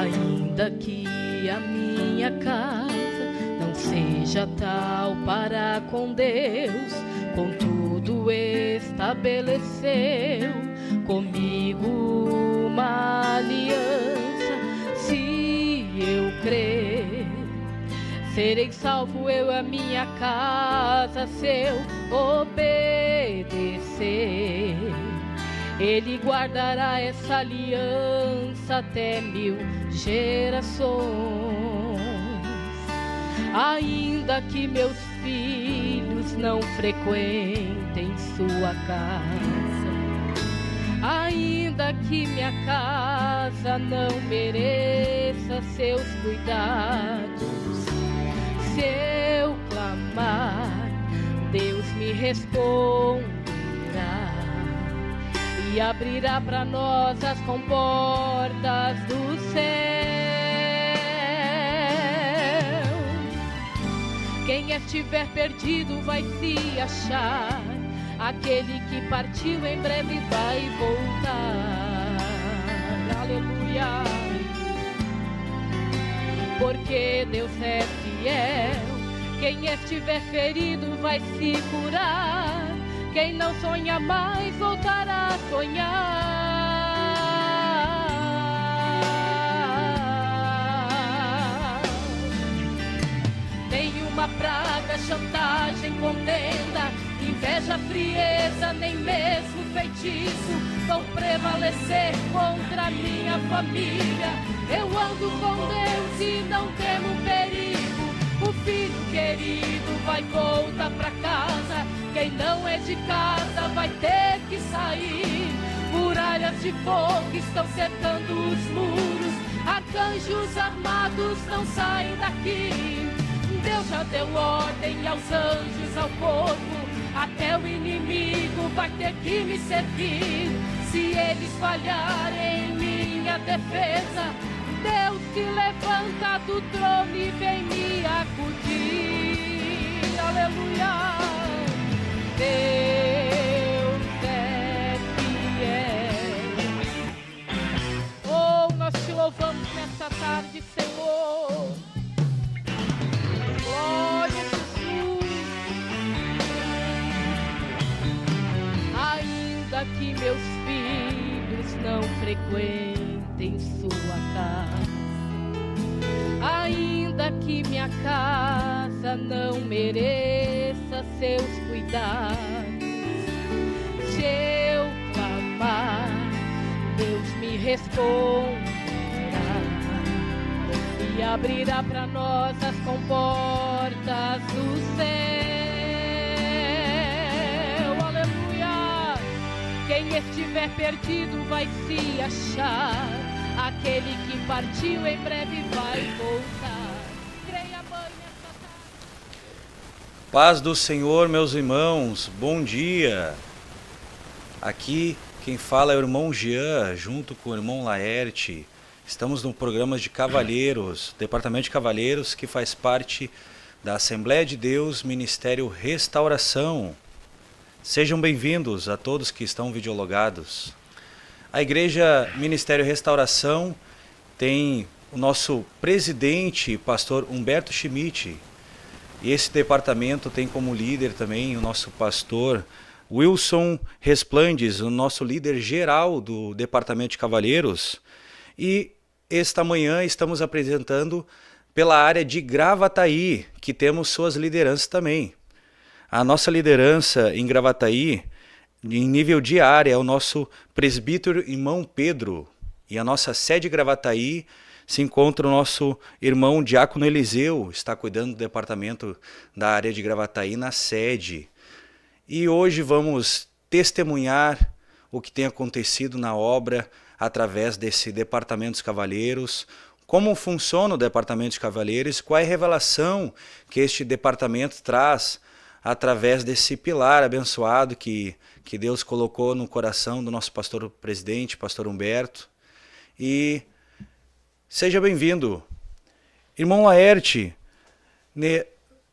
Ainda que a minha casa não seja tal para com Deus, contudo estabeleceu comigo uma aliança. Se eu crer, serei salvo eu e a minha casa, se eu obedecer. Ele guardará essa aliança até 1000 gerações. Ainda que meus filhos não frequentem sua casa, ainda que minha casa não mereça seus cuidados, se eu clamar, Deus me responderá e abrirá para nós as comportas do céu. Quem estiver perdido vai se achar, aquele que partiu em breve vai voltar. Aleluia. Porque Deus é fiel. Quem estiver ferido vai se curar. Quem não sonha mais voltará a sonhar. Nenhuma praga, chantagem, contenda, inveja, frieza, nem mesmo feitiço vão prevalecer contra a minha família. Eu ando com Deus e não temo perigo. O filho querido vai voltar pra casa. Quem não é de casa vai ter que sair. Muralhas de fogo estão cercando os muros. Arcanjos armados não saem daqui. Deus já deu ordem aos anjos, ao povo. Até o inimigo vai ter que me servir. Se eles falharem em minha defesa, Deus se levanta do trono e vem me acudir. Aleluia. Deus é fiel. Oh, nós te louvamos nessa tarde, Senhor. Glória a Jesus. Ainda que meus filhos não frequentem sua casa, ainda que minha casa não mereça seus cuidados, se eu clamar, Deus me responderá e abrirá para nós as comportas do céu. Aleluia! Quem estiver perdido vai se achar. Aquele que partiu em breve vai voltar. Creia, Mãe, nessa tarde. Paz do Senhor, meus irmãos, bom dia. Aqui quem fala é o irmão Jean, junto com o irmão Laerte. Estamos no programa de Cavalheiros, Departamento de Cavalheiros, que faz parte da Assembleia de Deus, Ministério Restauração. Sejam bem-vindos a todos que estão videologados. A Igreja Ministério Restauração tem o nosso presidente, pastor Humberto Schmidt. E esse departamento tem como líder também o nosso pastor Wilson Resplandes, o nosso líder geral do Departamento de Cavalheiros. E esta manhã estamos apresentando pela área de Gravataí, que temos suas lideranças também. A nossa liderança em Gravataí, em nível de área, é o nosso presbítero irmão Pedro. E a nossa sede Gravataí se encontra o nosso irmão Diácono Eliseu, está cuidando do departamento da área de Gravataí na sede. E hoje vamos testemunhar o que tem acontecido na obra através desse Departamento dos Cavalheiros, como funciona o Departamento de Cavalheiros, qual é a revelação que este departamento traz através desse pilar abençoado que Deus colocou no coração do nosso pastor presidente, pastor Humberto. E seja bem-vindo. Irmão Laerte,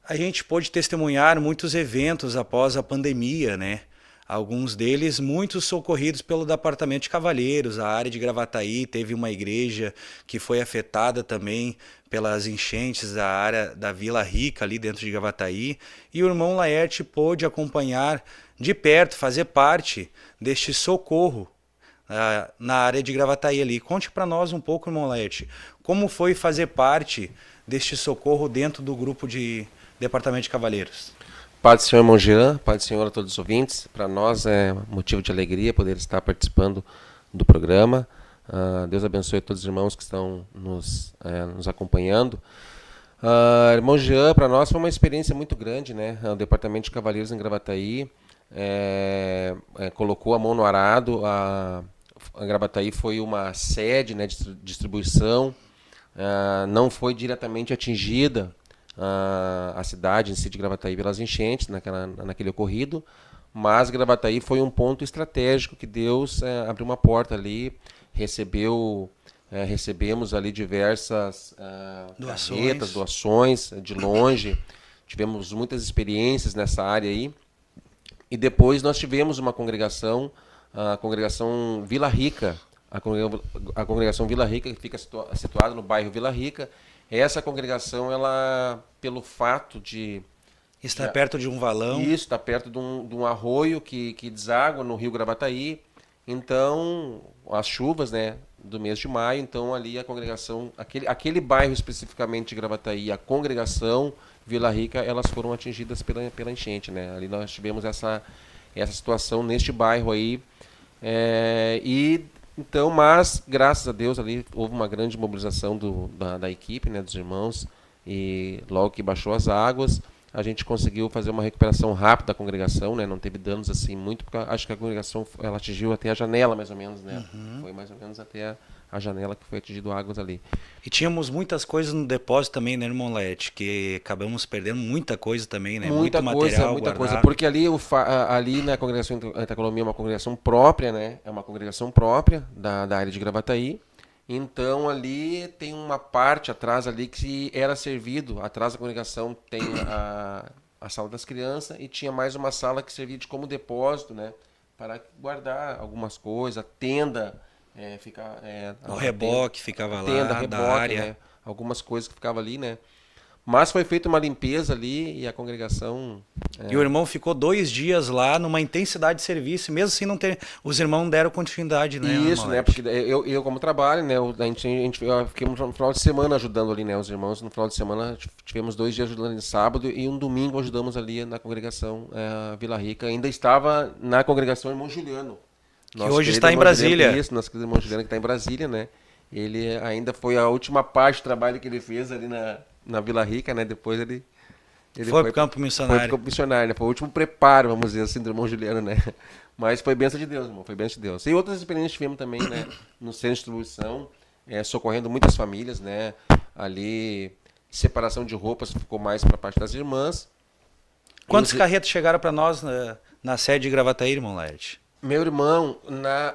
a gente pôde testemunhar muitos eventos após a pandemia, né? alguns deles muitos socorridos pelo Departamento de Cavalheiros. A área de Gravataí teve uma igreja que foi afetada também pelas enchentes da área da Vila Rica ali dentro de Gravataí, e o irmão Laerte pôde acompanhar de perto, fazer parte deste socorro na área de Gravataí ali. Conte para nós um pouco, irmão Laerte, como foi fazer parte deste socorro dentro do grupo de Departamento de Cavalheiros. Paz do Senhor, irmão Jean, paz do Senhor a todos os ouvintes. Para nós é motivo de alegria poder estar participando do programa. Deus abençoe todos os irmãos que estão nos acompanhando. Irmão Jean, para nós foi uma experiência muito grande, né? O Departamento de Cavalheiros em Gravataí colocou a mão no arado. A Gravataí foi uma sede, né, de distribuição. Não foi diretamente atingida a cidade em si de Gravataí pelas enchentes naquele ocorrido, mas Gravataí foi um ponto estratégico que Deus abriu uma porta ali, recebemos ali diversas doações de longe, tivemos muitas experiências nessa área aí, e depois nós tivemos uma congregação, a congregação Vila Rica, a congregação Vila Rica, que fica situada no bairro Vila Rica. Essa congregação, ela, pelo fato de... Está perto de um valão. Isso, está perto de um arroio que deságua no rio Gravataí. Então, as chuvas, né, do mês de maio, então ali a congregação, aquele bairro especificamente de Gravataí, a congregação Vila Rica, elas foram atingidas pela enchente, né? Ali nós tivemos essa situação neste bairro aí. Então, mas, graças a Deus, ali houve uma grande mobilização da equipe, né, dos irmãos, e logo que baixou as águas, a gente conseguiu fazer uma recuperação rápida da congregação, né, não teve danos assim muito, porque acho que a congregação ela atingiu até a janela, mais ou menos, né, foi mais ou menos até a janela que foi atingido águas ali. E tínhamos muitas coisas no depósito também, né, irmão Laerte, que acabamos perdendo muita coisa também, né, muita coisa, porque ali na congregação Itacolomi é uma congregação própria, né, é uma congregação própria da área de Gravataí. Então ali tem uma parte atrás ali que era servido, atrás da congregação tem a sala das crianças e tinha mais uma sala que servia como depósito, né, para guardar algumas coisas, a tenda, o reboque ficava lá, da área, né, algumas coisas que ficavam ali, né. Mas foi feita uma limpeza ali e a congregação... E o irmão ficou 2 dias lá numa intensidade de serviço, mesmo assim não ter... Os irmãos não deram continuidade, né? Isso, né? Porque eu como trabalho, né? A gente ficamos no final de semana ajudando ali, né? Os irmãos no final de semana tivemos 2 dias ajudando no sábado e um domingo ajudamos ali na congregação Vila Rica. Ainda estava na congregação Irmão Juliano. Que hoje está em Brasília. Isso, nosso querido irmão Juliano que está em Brasília, né? Ele ainda foi a última parte do trabalho que ele fez ali na Vila Rica, né? Depois ele foi para o campo missionário. Foi para o campo missionário, né? Foi o último preparo, vamos dizer assim, do irmão Juliano, né? Mas foi bênção de Deus, irmão, foi bênção de Deus. E outras experiências tivemos também, né? No centro de distribuição, socorrendo muitas famílias, né? Ali, separação de roupas ficou mais para a parte das irmãs. Quantas carretas chegaram para nós na sede de Gravataí, irmão Laerte? Meu irmão,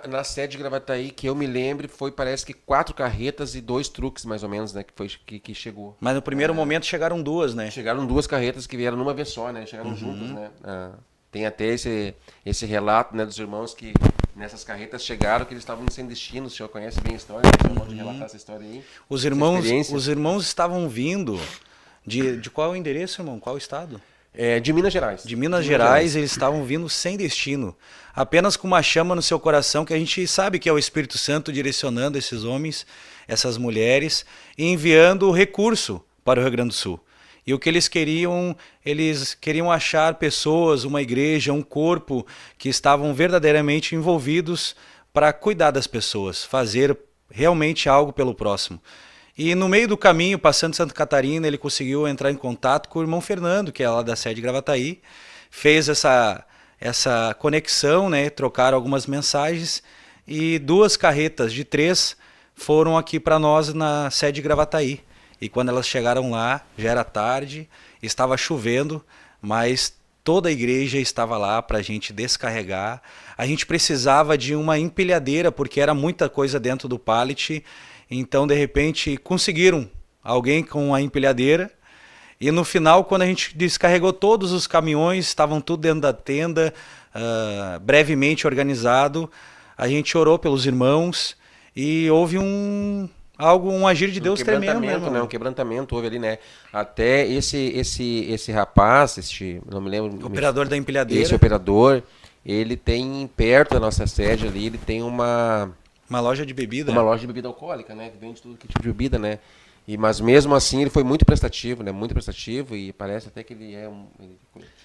na sede de Gravataí, que eu me lembro, parece que 4 carretas e 2 truques, mais ou menos, né, que chegou. Mas no primeiro momento chegaram 2, né? Chegaram 2 carretas que vieram numa vez só, né? Chegaram juntas, né? Tem até esse relato, né, dos irmãos que nessas carretas chegaram, que eles estavam sem destino. O senhor conhece bem a história, né? O senhor pode relatar essa história aí? Os irmãos estavam vindo de qual endereço, irmão? Qual estado? De Minas Gerais. De Minas Gerais, eles estavam vindo sem destino, apenas com uma chama no seu coração, que a gente sabe que é o Espírito Santo direcionando esses homens, essas mulheres, e enviando o recurso para o Rio Grande do Sul. E o que eles queriam achar pessoas, uma igreja, um corpo que estavam verdadeiramente envolvidos para cuidar das pessoas, fazer realmente algo pelo próximo. E no meio do caminho, passando Santa Catarina, ele conseguiu entrar em contato com o irmão Fernando, que é lá da sede de Gravataí, fez essa conexão, né? Trocaram algumas mensagens e 2 carretas de 3 foram aqui para nós na sede de Gravataí. E quando elas chegaram lá, já era tarde, estava chovendo, mas toda a igreja estava lá para a gente descarregar. A gente precisava de uma empilhadeira, porque era muita coisa dentro do pallet. Então, de repente, conseguiram alguém com a empilhadeira. E no final, quando a gente descarregou todos os caminhões, estavam tudo dentro da tenda, brevemente organizado, a gente orou pelos irmãos e houve um agir de Deus tremendo, né? Um quebrantamento houve ali, né? Até esse rapaz, não me lembro... Operador da empilhadeira. Esse operador, ele tem perto da nossa sede ali, ele tem uma loja de bebida. Uma loja de bebida alcoólica, né? Que vende tudo que tipo de bebida, né? Mas mesmo assim ele foi muito prestativo, né? Muito prestativo, e parece até que ele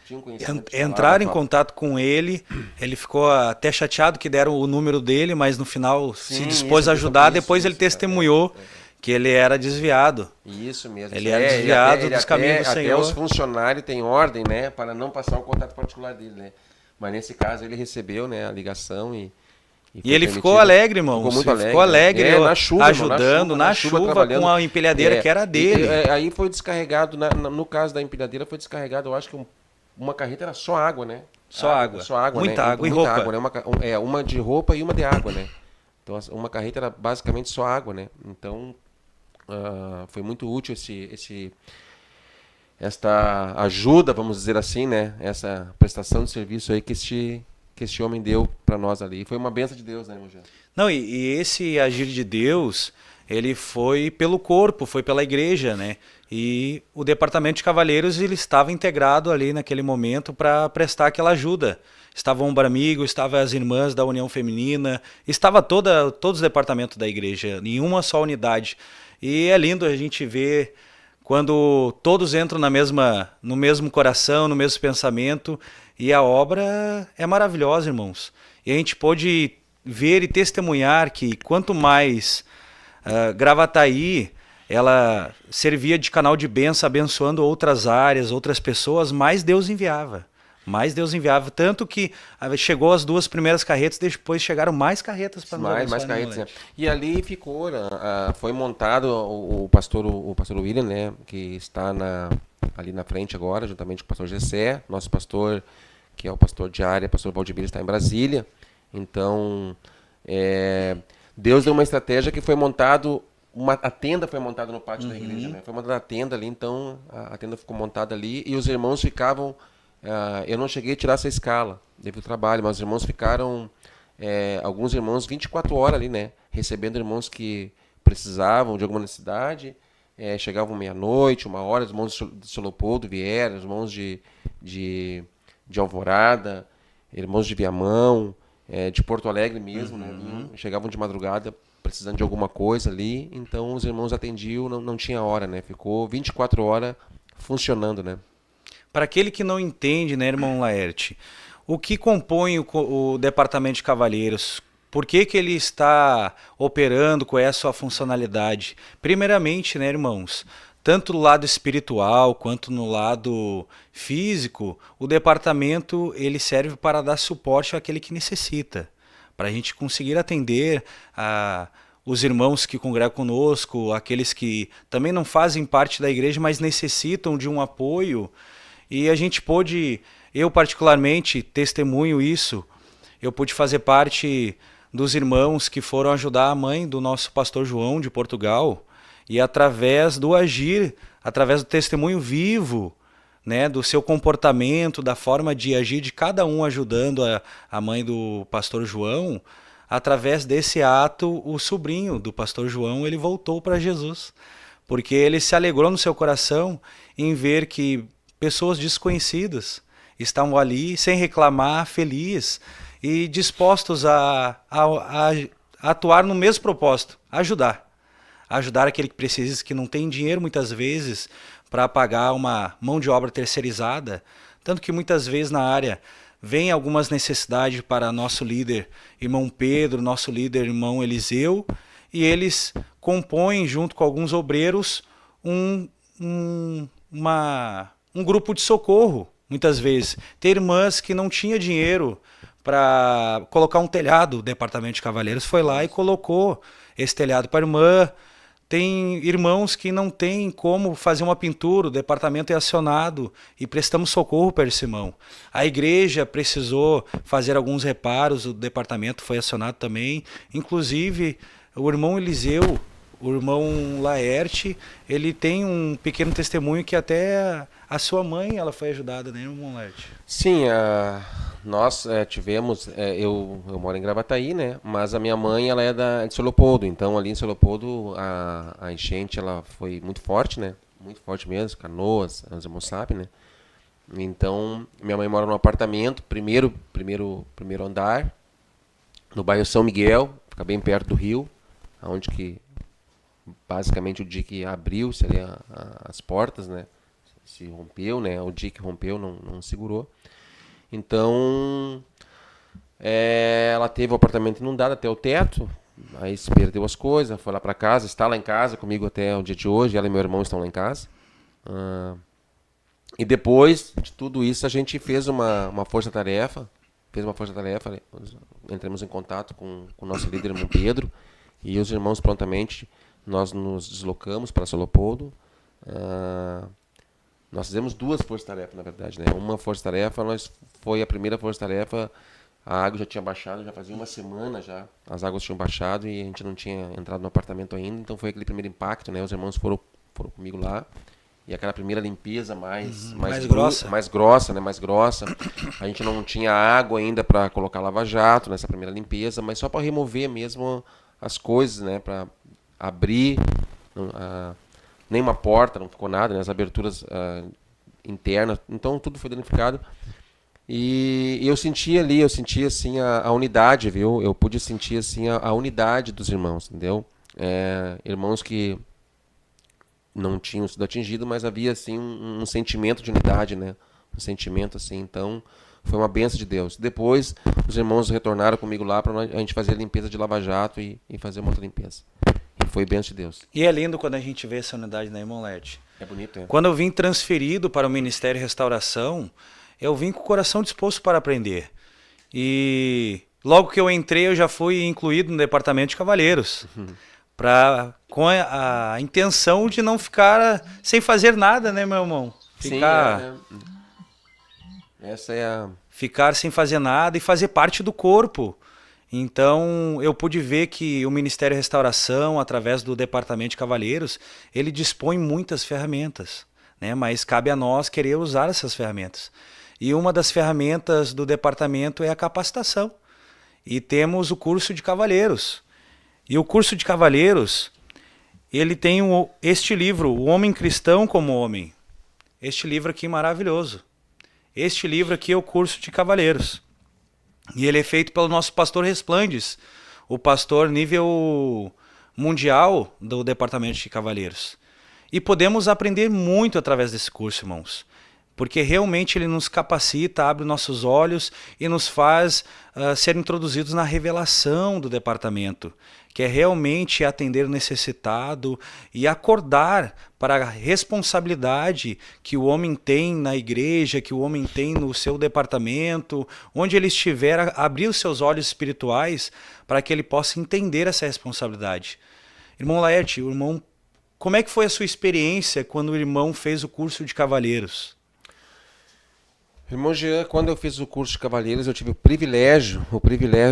tinha um conhecimento. Entraram em contato com ele, ele ficou até chateado que deram o número dele, mas no final se dispôs a ajudar, depois ele testemunhou que ele era desviado. Isso mesmo. Ele era desviado dos caminhos do Senhor. Até os funcionários têm ordem, né? Para não passar o contato particular dele, né? Mas nesse caso ele recebeu, né, a ligação e ele ficou alegre, irmão. Ficou muito alegre. Ficou alegre, na chuva, ajudando, na chuva com a empilhadeira que era dele. Aí foi descarregado, no caso da empilhadeira, foi descarregado, eu acho que uma carreta era só água, né? Só água. Muita né? água e roupa. Água, né? Uma de roupa e uma de água, né? Então uma carreta era basicamente só água, né? Então foi muito útil esta ajuda, vamos dizer assim, né? Essa prestação de serviço aí que este homem deu para nós ali. Foi uma bênção de Deus, né, irmão Jean? Não, e esse agir de Deus, ele foi pelo corpo, foi pela igreja, né? E o departamento de cavalheiros, ele estava integrado ali naquele momento para prestar aquela ajuda. Estava o Ombro Amigo, estavam as irmãs da União Feminina, estava todos os departamentos da igreja, em uma só unidade. E é lindo a gente ver quando todos entram no mesmo coração, no mesmo pensamento, e a obra é maravilhosa, irmãos. E a gente pôde ver e testemunhar que quanto mais Gravataí ela servia de canal de bênção, abençoando outras áreas, outras pessoas, mais Deus enviava. Mais Deus enviava. Tanto que chegou as 2 primeiras carretas, depois chegaram mais carretas para nós. Mais carretas, né? E ali ficou, foi montado o pastor William, né? Que está ali na frente agora, juntamente com o pastor Gessé, nosso pastor, que é o pastor de área, pastor Valdemiro, está em Brasília. Então, Deus deu uma estratégia que foi montado, a tenda foi montada no pátio da igreja, né? Foi montada a tenda ali, então a tenda ficou montada ali e os irmãos ficavam... eu não cheguei a tirar essa escala devido ao trabalho, mas os irmãos ficaram, alguns irmãos 24 horas ali, né? Recebendo irmãos que precisavam de alguma necessidade, chegavam meia-noite, 1h, os irmãos de Solopoldo vieram, os irmãos de Alvorada, irmãos de Viamão, de Porto Alegre mesmo, né? Chegavam de madrugada precisando de alguma coisa ali, então os irmãos atendiam, não tinha hora, né? Ficou 24 horas funcionando, né? Para aquele que não entende, né, irmão Laerte, o que compõe o departamento de cavalheiros? Por que ele está operando, qual é a sua funcionalidade? Primeiramente, né, irmãos, tanto no lado espiritual quanto no lado físico, o departamento ele serve para dar suporte àquele que necessita, para a gente conseguir atender os irmãos que congregam conosco, aqueles que também não fazem parte da igreja, mas necessitam de um apoio. E a gente pôde, eu particularmente testemunho isso, eu pude fazer parte dos irmãos que foram ajudar a mãe do nosso pastor João de Portugal, e através do agir, através do testemunho vivo, né, do seu comportamento, da forma de agir de cada um ajudando a mãe do pastor João, através desse ato, o sobrinho do pastor João, ele voltou para Jesus, porque ele se alegrou no seu coração em ver que pessoas desconhecidas estavam ali sem reclamar, felizes e dispostos a atuar no mesmo propósito, ajudar aquele que precisa, que não tem dinheiro muitas vezes para pagar uma mão de obra terceirizada, tanto que muitas vezes na área vem algumas necessidades para nosso líder, irmão Pedro, nosso líder, irmão Eliseu, e eles compõem junto com alguns obreiros um grupo de socorro, muitas vezes. Tem irmãs que não tinham dinheiro para colocar um telhado, o departamento de cavalheiros foi lá e colocou esse telhado para a irmã. Tem irmãos que não têm como fazer uma pintura, o departamento é acionado e prestamos socorro para esse irmão. A igreja precisou fazer alguns reparos, o departamento foi acionado também. Inclusive, o irmão Eliseu, o irmão Laerte, ele tem um pequeno testemunho que até a sua mãe ela foi ajudada, né, irmão Laerte? Sim, nós tivemos, eu moro em Gravataí, né? Mas a minha mãe ela é de São Leopoldo, então ali em São Leopoldo a enchente ela foi muito forte, né? Muito forte mesmo, Canoas, os irmãos sabem, né? Então minha mãe mora num apartamento, primeiro andar, no bairro São Miguel, fica bem perto do rio, onde que basicamente o dique abriu-se ali as portas, né? Se rompeu, né? O dique rompeu, não segurou. Então, ela teve o apartamento inundado até o teto, aí se perdeu as coisas, foi lá para casa, está lá em casa comigo até o dia de hoje, ela e meu irmão estão lá em casa. E depois de tudo isso, a gente fez uma força-tarefa, entramos em contato com o nosso líder, irmão Pedro, e os irmãos prontamente, nós nos deslocamos para São Leopoldo. Nós fizemos 2 forças-tarefas, na verdade, né? Uma força-tarefa, foi a primeira força-tarefa, a água já tinha baixado, já fazia uma semana já, as águas tinham baixado e a gente não tinha entrado no apartamento ainda, então foi aquele primeiro impacto, né? Os irmãos foram comigo lá, e aquela primeira limpeza mais grossa, né? Mais grossa. A gente não tinha água ainda para colocar lava-jato nessa primeira limpeza, mas só para remover mesmo as coisas, né? Para abrir, nenhuma porta, não ficou nada, né? As aberturas internas, então tudo foi danificado. E eu senti assim a unidade, viu? Eu pude sentir assim a unidade dos irmãos, entendeu? Irmãos que não tinham sido atingidos, mas havia assim um sentimento de unidade, né? Um sentimento assim, então foi uma bênção de Deus. Depois os irmãos retornaram comigo lá para a gente fazer a limpeza de lava-jato e fazer uma outra limpeza. E foi bênção de Deus. E é lindo quando a gente vê essa unidade, né, irmão Laerte? É bonito, é. Quando eu vim transferido para o Ministério Restauração, eu vim com o coração disposto para aprender. E logo que eu entrei, eu já fui incluído no departamento de cavalheiros. Com a intenção de não ficar sem fazer nada, né, meu irmão? Ficar sem fazer nada e fazer parte do corpo. Então, eu pude ver que o Ministério Restauração, através do Departamento de Cavalheiros, ele dispõe muitas ferramentas, né? Mas cabe a nós querer usar essas ferramentas. E uma das ferramentas do departamento é a capacitação. E temos o curso de cavalheiros. E o curso de cavalheiros, ele tem este livro, O Homem Cristão como Homem. Este livro aqui maravilhoso. Este livro aqui é o curso de cavalheiros. E ele é feito pelo nosso pastor Resplandes, o pastor nível mundial do Departamento de Cavalheiros. E podemos aprender muito através desse curso, irmãos. Porque realmente ele nos capacita, abre nossos olhos e nos faz ser introduzidos na revelação do departamento, que é realmente atender o necessitado e acordar para a responsabilidade que o homem tem na igreja, que o homem tem no seu departamento, onde ele estiver, abrir os seus olhos espirituais para que ele possa entender essa responsabilidade. Irmão Laerte, como é que foi a sua experiência quando o irmão fez o curso de cavalheiros? Irmão Jean, quando eu fiz o curso de cavalheiros, eu tive o privilégio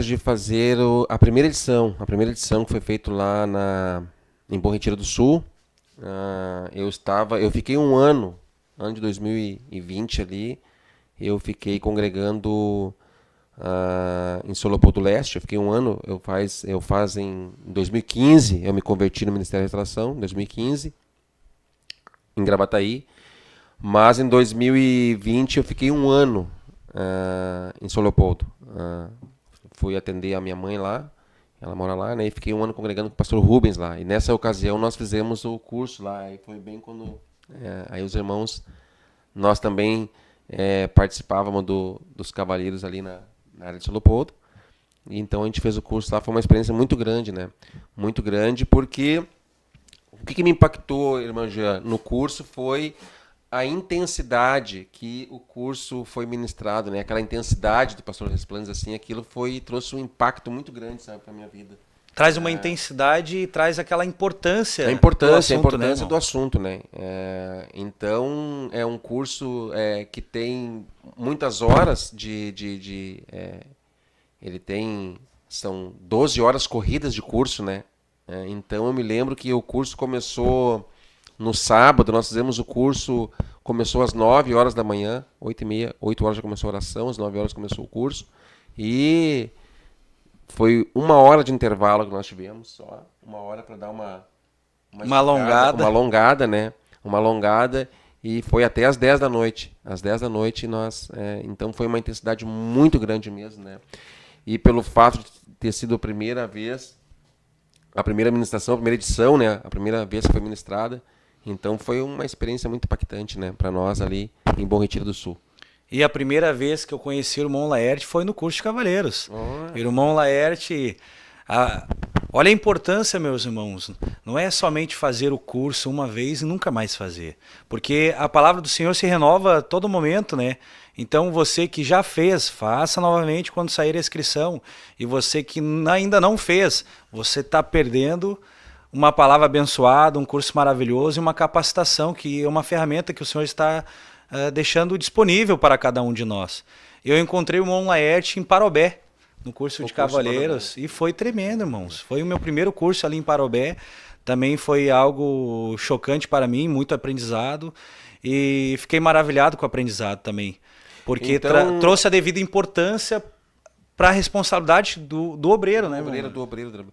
de fazer a primeira edição. A primeira edição que foi feita lá em Bom Retiro do Sul. Eu fiquei um ano de 2020 ali, eu fiquei congregando em São Leopoldo do Leste. Eu fiquei um ano, em 2015, eu me converti no Ministério da Restauração, em 2015, em Gravataí. Mas em 2020 eu fiquei um ano em São Leopoldo. Fui atender a minha mãe lá, ela mora lá, né? E fiquei um ano congregando com o pastor Rubens lá. E nessa ocasião nós fizemos o curso lá. E foi bem quando aí os irmãos, nós também participávamos dos cavalheiros ali na área de São Leopoldo. E então a gente fez o curso lá, foi uma experiência muito grande, né? Muito grande, porque o que me impactou, irmã Jean, no curso foi a intensidade que o curso foi ministrado, né? Aquela intensidade do pastor Resplandes, assim, trouxe um impacto muito grande, sabe, para minha vida. Traz uma intensidade e traz aquela importância. A importância do assunto, né? Então, é um curso que tem muitas horas ele tem, são 12 horas corridas de curso, né? Então eu me lembro que o curso começou no sábado, nós fizemos o curso, começou às 9 horas da manhã, 8h30, 8 horas já começou a oração, às 9 horas começou o curso, e foi 1 hora de intervalo que nós tivemos, só 1 hora para dar uma alongada, né? Uma alongada, e foi até às 10 da noite. Às 10 da noite então foi uma intensidade muito grande mesmo, né? E pelo fato de ter sido a primeira vez, a primeira ministração, a primeira edição, né? A primeira vez que foi ministrada, então foi uma experiência muito impactante, né? Para nós ali em Bom Retiro do Sul. E a primeira vez que eu conheci o irmão Laerte foi no curso de Cavaleiros. O irmão Laerte... Olha a importância, meus irmãos, não é somente fazer o curso uma vez e nunca mais fazer, porque a palavra do Senhor se renova a todo momento, né? Então você que já fez, faça novamente quando sair a inscrição, e você que ainda não fez, você está perdendo uma palavra abençoada, um curso maravilhoso e uma capacitação, que é uma ferramenta que o Senhor está deixando disponível para cada um de nós. Eu encontrei o irmão Laerte em Parobé, no curso de Cavaleiros, e foi tremendo, irmãos. Foi o meu primeiro curso ali em Parobé, também foi algo chocante para mim, muito aprendizado, e fiquei maravilhado com o aprendizado também, porque então... trouxe a devida importância para a responsabilidade do obreiro, né? Do obreiro.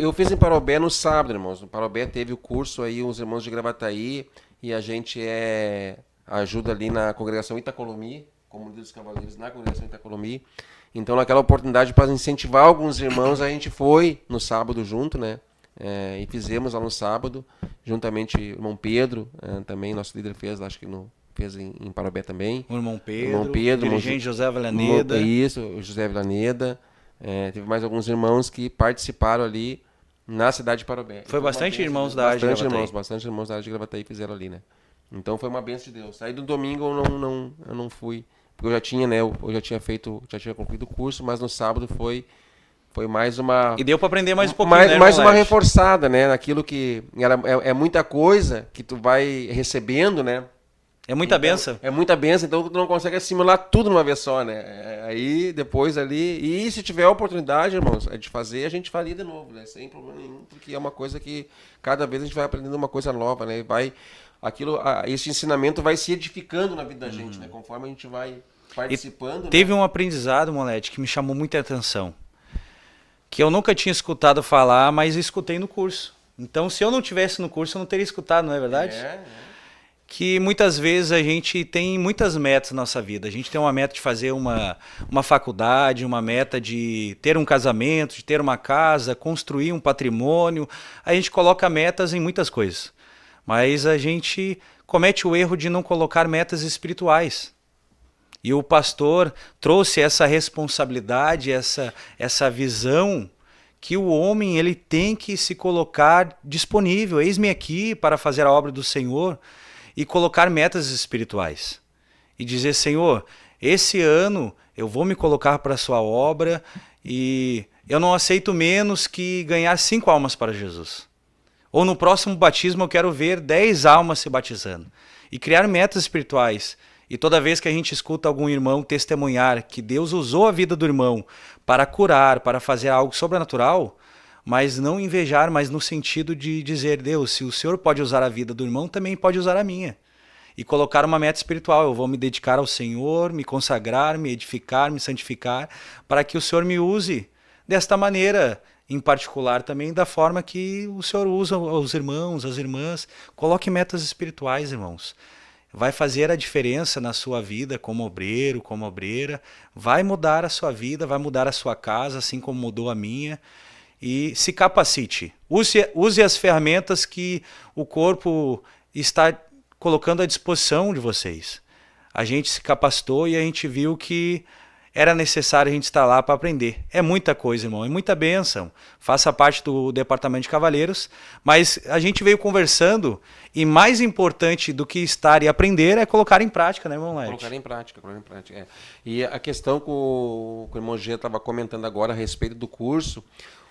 Eu fiz em Parobé no sábado, irmãos. No Parobé teve o curso aí, os irmãos de Gravataí, e a gente ajuda ali na congregação Itacolomi, como líder dos Cavaleiros na congregação Itacolomi. Então, naquela oportunidade, para incentivar alguns irmãos, a gente foi no sábado junto, né? E fizemos lá no sábado, juntamente o irmão Pedro, também nosso líder fez, acho que fez em Parobé também. O irmão Pedro, dirigente José Villaneda. Isso, o José Villaneda. Teve mais alguns irmãos que participaram ali na cidade de Parobé. Foi bastante irmãos da área de Gravataí. Bastante irmãos da área de Gravataí fizeram ali, né? Então foi uma bênção de Deus. Aí do domingo eu não fui. Porque eu já tinha, né? Eu já tinha concluído o curso, mas no sábado foi mais uma... E deu para aprender mais um pouquinho, mais uma reforçada, né? Naquilo que é muita coisa que tu vai recebendo, né? É muita benção. É muita benção, então tu não consegue assimilar tudo numa vez só, né? Aí, depois ali... E se tiver a oportunidade, irmãos, de fazer, a gente faria de novo, né? Sem problema nenhum, porque é uma coisa que cada vez a gente vai aprendendo uma coisa nova, né? Esse ensinamento vai se edificando na vida da gente, né? Conforme a gente vai participando. Teve um aprendizado, Molete, que me chamou muita atenção, que eu nunca tinha escutado falar, mas escutei no curso. Então, se eu não tivesse no curso, eu não teria escutado, não é verdade? Que muitas vezes a gente tem muitas metas na nossa vida. A gente tem uma meta de fazer uma faculdade, uma meta de ter um casamento, de ter uma casa, construir um patrimônio. A gente coloca metas em muitas coisas. Mas a gente comete o erro de não colocar metas espirituais. E o pastor trouxe essa responsabilidade, essa visão que o homem ele tem que se colocar disponível. Eis-me aqui para fazer a obra do Senhor e colocar metas espirituais. E dizer, Senhor, esse ano eu vou me colocar para a sua obra e eu não aceito menos que ganhar 5 almas para Jesus. Ou no próximo batismo eu quero ver 10 almas se batizando. E criar metas espirituais. E toda vez que a gente escuta algum irmão testemunhar que Deus usou a vida do irmão para curar, para fazer algo sobrenatural, mas não invejar, mas no sentido de dizer, Deus, se o Senhor pode usar a vida do irmão, também pode usar a minha. E colocar uma meta espiritual, eu vou me dedicar ao Senhor, me consagrar, me edificar, me santificar, para que o Senhor me use desta maneira, em particular também da forma que o Senhor usa os irmãos, as irmãs. Coloque metas espirituais, irmãos. Vai fazer a diferença na sua vida como obreiro, como obreira. Vai mudar a sua vida, vai mudar a sua casa, assim como mudou a minha. E se capacite. Use as ferramentas que o corpo está colocando à disposição de vocês. A gente se capacitou e a gente viu que era necessário a gente estar lá para aprender. É muita coisa, irmão, é muita bênção. Faça parte do departamento de Cavaleiros, mas a gente veio conversando e mais importante do que estar e aprender é colocar em prática, né, irmão Laerte? Colocar em prática. E a questão que o irmão G estava comentando agora a respeito do curso,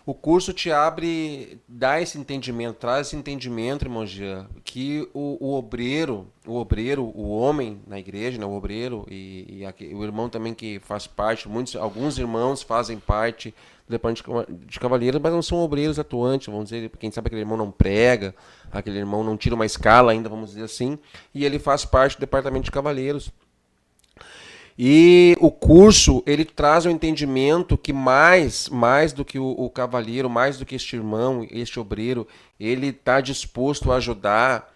O curso te abre, dá esse entendimento, traz esse entendimento, irmão Jean, que o obreiro, o homem na igreja, né, o obreiro e o irmão também que faz parte, alguns irmãos fazem parte do departamento de cavaleiros, mas não são obreiros atuantes, vamos dizer, quem sabe aquele irmão não prega, aquele irmão não tira uma escala ainda, vamos dizer assim, e ele faz parte do departamento de cavaleiros. E o curso, ele traz um entendimento que mais do que o cavalheiro, mais do que este irmão, este obreiro, ele está disposto a ajudar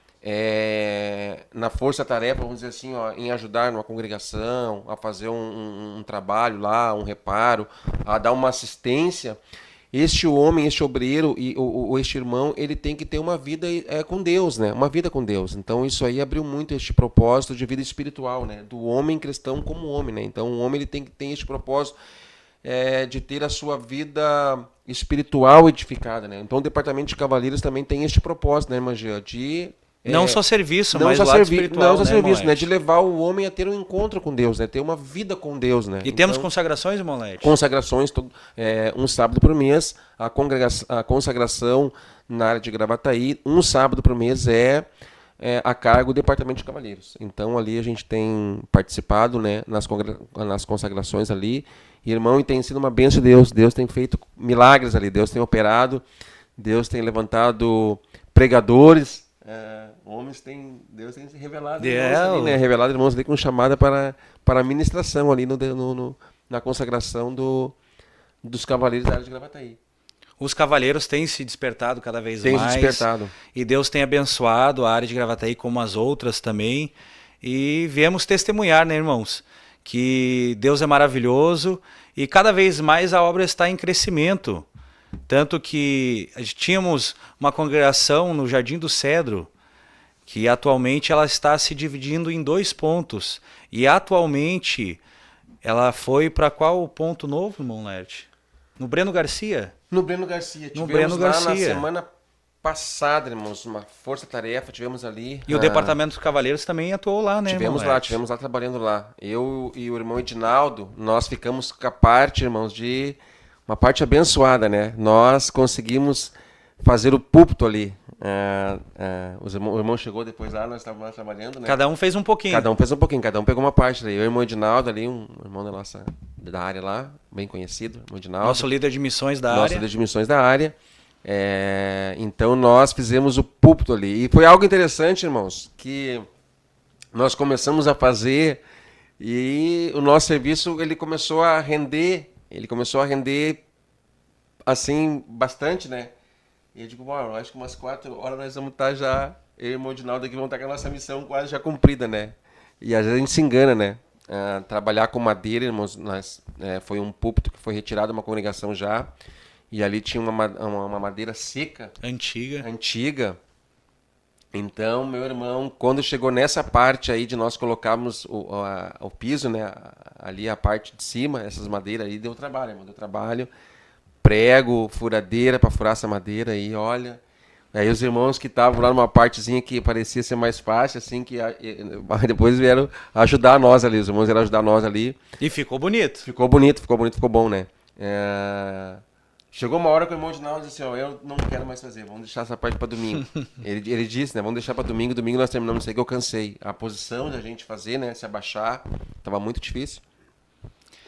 na força-tarefa, vamos dizer assim, ó, em ajudar numa congregação, a fazer um trabalho lá, um reparo, a dar uma assistência. Este homem, este obreiro e este irmão, ele tem que ter uma vida com Deus, né? Uma vida com Deus. Então isso aí abriu muito este propósito de vida espiritual, né? Do homem cristão como homem, né? Então o homem ele tem este propósito de ter a sua vida espiritual edificada, né? Então o departamento de cavaleiros também tem este propósito, né, irmã Gia? De não só serviço, mas lado espiritual, não só né, serviço, né? De levar o homem a ter um encontro com Deus, né? Ter uma vida com Deus, né? E então, temos consagrações, irmão Lete? Consagrações, um sábado por mês. A consagração na área de Gravataí, um sábado por mês é a cargo do Departamento de Cavaleiros. Então ali a gente tem participado, né, nas consagrações ali. E, irmão, e tem sido uma bênção de Deus. Deus tem feito milagres ali. Deus tem operado. Deus tem levantado pregadores. Deus tem se revelado, irmãos ali, né? Revelado irmãos ali com chamada para a ministração ali na consagração dos cavaleiros da área de Gravataí. Os cavaleiros têm se despertado cada vez mais. Tem se despertado. E Deus tem abençoado a área de Gravataí como as outras também. E viemos testemunhar, né, irmãos? Que Deus é maravilhoso e cada vez mais a obra está em crescimento. Tanto que tínhamos uma congregação no Jardim do Cedro, que atualmente ela está se dividindo em 2 pontos. E atualmente ela foi para qual ponto novo, irmão Lerte? No Breno Garcia? No Breno Garcia. Tivemos lá na semana passada, irmãos, uma força-tarefa, tivemos ali. E o Departamento dos Cavaleiros também atuou lá, né, tivemos lá trabalhando lá. Eu e o irmão Edinaldo, nós ficamos com a parte, irmãos, de uma parte abençoada, né? Nós conseguimos fazer o púlpito ali. O irmão chegou depois lá, nós estávamos lá trabalhando, né? Cada um fez um pouquinho. Cada um pegou uma parte. Eu e o irmão Edinaldo ali, um irmão da área lá, bem conhecido, irmão Edinaldo. Nosso líder de missões da área. Então nós fizemos o púlpito ali. E foi algo interessante, irmãos, que nós começamos a fazer e o nosso serviço ele começou a render assim bastante, né? E eu digo, bom, acho que umas 4 horas nós vamos estar já, eu e o irmão Edinaldo aqui vamos estar com a nossa missão quase já cumprida, né? E às vezes a gente se engana, né? Trabalhar com madeira, irmãos, foi um púlpito que foi retirado de uma congregação já, e ali tinha uma madeira seca. Antiga. Então, meu irmão, quando chegou nessa parte aí de nós colocarmos o piso, né? Ali a parte de cima, essas madeiras aí, deu trabalho, irmão, prego, furadeira para furar essa madeira aí, olha. Aí os irmãos que estavam lá numa partezinha que parecia ser mais fácil, assim, que depois vieram ajudar nós ali, os irmãos vieram ajudar nós ali. E ficou bonito. Ficou bom, né? Chegou uma hora que o irmão de Naldo disse, eu não quero mais fazer, vamos deixar essa parte para domingo. ele disse, né, vamos deixar para domingo nós terminamos isso aí que eu cansei. A posição da gente fazer, né, se abaixar, estava muito difícil.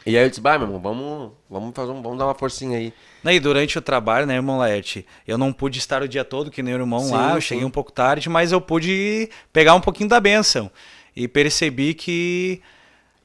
E aí eu disse, meu irmão, vamos dar uma forcinha aí. E durante o trabalho, né, irmão Laerte, eu não pude estar o dia todo, que nem o irmão lá, eu cheguei um pouco tarde, mas eu pude pegar um pouquinho da bênção. E percebi que,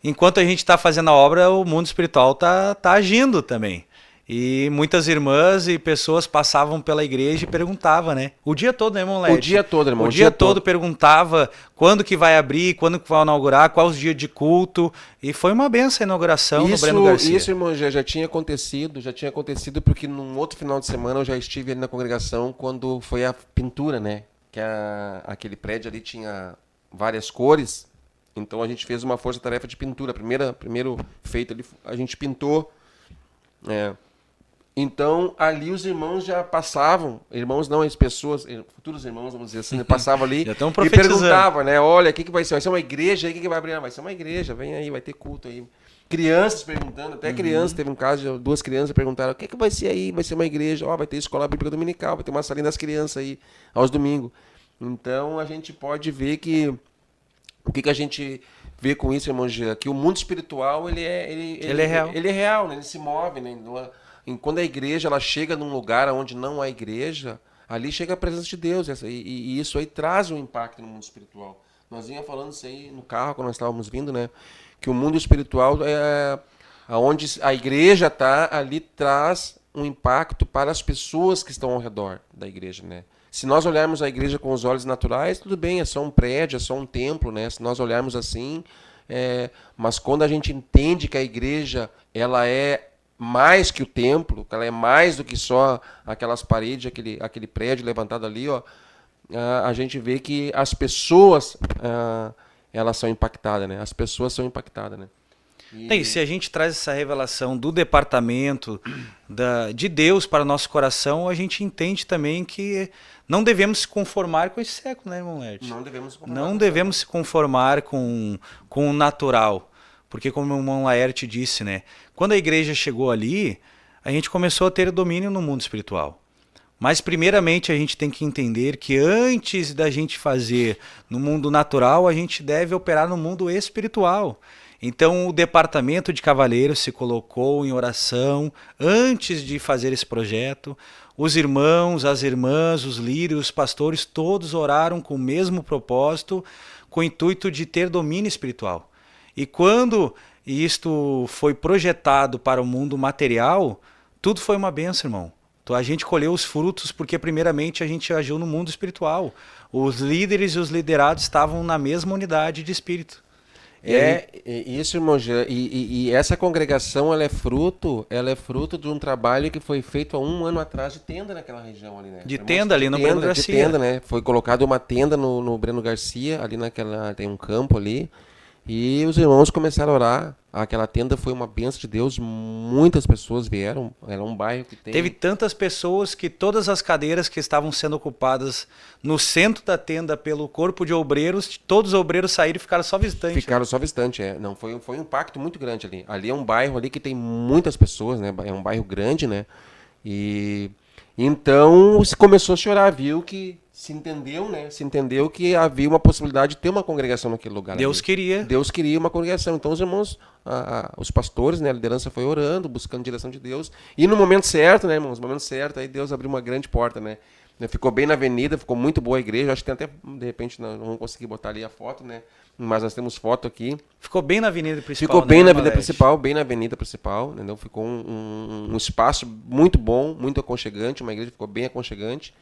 enquanto a gente está fazendo a obra, o mundo espiritual tá agindo também. E muitas irmãs e pessoas passavam pela igreja e perguntavam, né? O dia todo, né, irmão Lete? O dia todo, irmão. O dia todo perguntava quando que vai abrir, quando que vai inaugurar, quais os dias de culto. E foi uma benção a inauguração no Breno Garcia. Isso, irmão, já tinha acontecido porque num outro final de semana eu já estive ali na congregação quando foi a pintura, né? Que aquele prédio ali tinha várias cores. Então a gente fez uma força-tarefa de pintura. Primeiro feito ali, a gente pintou. Então, ali os irmãos já passavam, irmãos não, as pessoas, futuros irmãos, vamos dizer assim, passavam ali e perguntavam, né, olha, o que vai ser? Vai ser uma igreja aí, o que vai abrir? Vai ser uma igreja, vem aí, vai ter culto aí. crianças perguntando, até crianças, teve um caso de 2 crianças perguntaram, o que vai ser aí? Vai ser uma igreja, vai ter escola bíblica dominical, vai ter uma salinha das crianças aí, aos domingos. Então, a gente pode ver que, o que a gente vê com isso, irmão Jean? Que o mundo espiritual, ele é real. Ele é real, né? Ele se move, né? Quando a igreja, ela chega num lugar onde não há igreja, ali chega a presença de Deus, e isso aí traz um impacto no mundo espiritual. Nós vinha falando isso aí no carro, quando nós estávamos vindo, né? Que o mundo espiritual, onde a igreja está, ali traz um impacto para as pessoas que estão ao redor da igreja, né? Se nós olharmos a igreja com os olhos naturais, tudo bem, é só um prédio, é só um templo, né? Se nós olharmos assim, mas quando a gente entende que a igreja, ela é mais que o templo, que ela é mais do que só aquelas paredes, aquele prédio levantado ali, a gente vê que as pessoas, elas são impactadas, né? As pessoas são impactadas, né? E se a gente traz essa revelação do departamento de Deus para o nosso coração, a gente entende também que não devemos se conformar com esse século, né, irmão Laerte? Não devemos se conformar com o natural. Porque como o irmão Laerte disse, né? Quando a igreja chegou ali, a gente começou a ter domínio no mundo espiritual. Mas primeiramente a gente tem que entender que antes da gente fazer no mundo natural, a gente deve operar no mundo espiritual. Então o departamento de cavaleiros se colocou em oração antes de fazer esse projeto. Os irmãos, as irmãs, os líderes, os pastores, todos oraram com o mesmo propósito, com o intuito de ter domínio espiritual. E quando isto foi projetado para o mundo material, tudo foi uma bênção, irmão. Então a gente colheu os frutos porque primeiramente a gente agiu no mundo espiritual. Os líderes e os liderados estavam na mesma unidade de espírito. Isso, irmão Jean, e essa congregação, ela é fruto de um trabalho que foi feito há 1 ano atrás de tenda naquela região ali, né? De tenda ali no Breno Garcia. De tenda, né? Foi colocada uma tenda no Breno Garcia, ali tem um campo ali, e os irmãos começaram a orar. Aquela tenda foi uma bênção de Deus, muitas pessoas vieram, era um bairro que teve tantas pessoas que todas as cadeiras que estavam sendo ocupadas no centro da tenda pelo corpo de obreiros, todos os obreiros saíram e ficaram só visitantes. Ficaram só visitantes, Não, foi um impacto muito grande ali. Ali é um bairro ali que tem muitas pessoas, né? É um bairro grande, né? E então se começou a chorar, viu que se entendeu, né? Se entendeu que havia uma possibilidade de ter uma congregação naquele lugar. Deus queria uma congregação. Então os irmãos, os pastores, né? A liderança foi orando, buscando direção de Deus. E no momento certo, né, irmãos? No momento certo, aí Deus abriu uma grande porta, né? Ficou bem na avenida, ficou muito boa a igreja. Acho que tem até, de repente, não vamos conseguir botar ali a foto, né? Mas nós temos foto aqui. Ficou bem na avenida principal. Ficou bem na avenida principal, entendeu? Ficou um espaço muito bom, muito aconchegante. Uma igreja ficou bem aconchegante.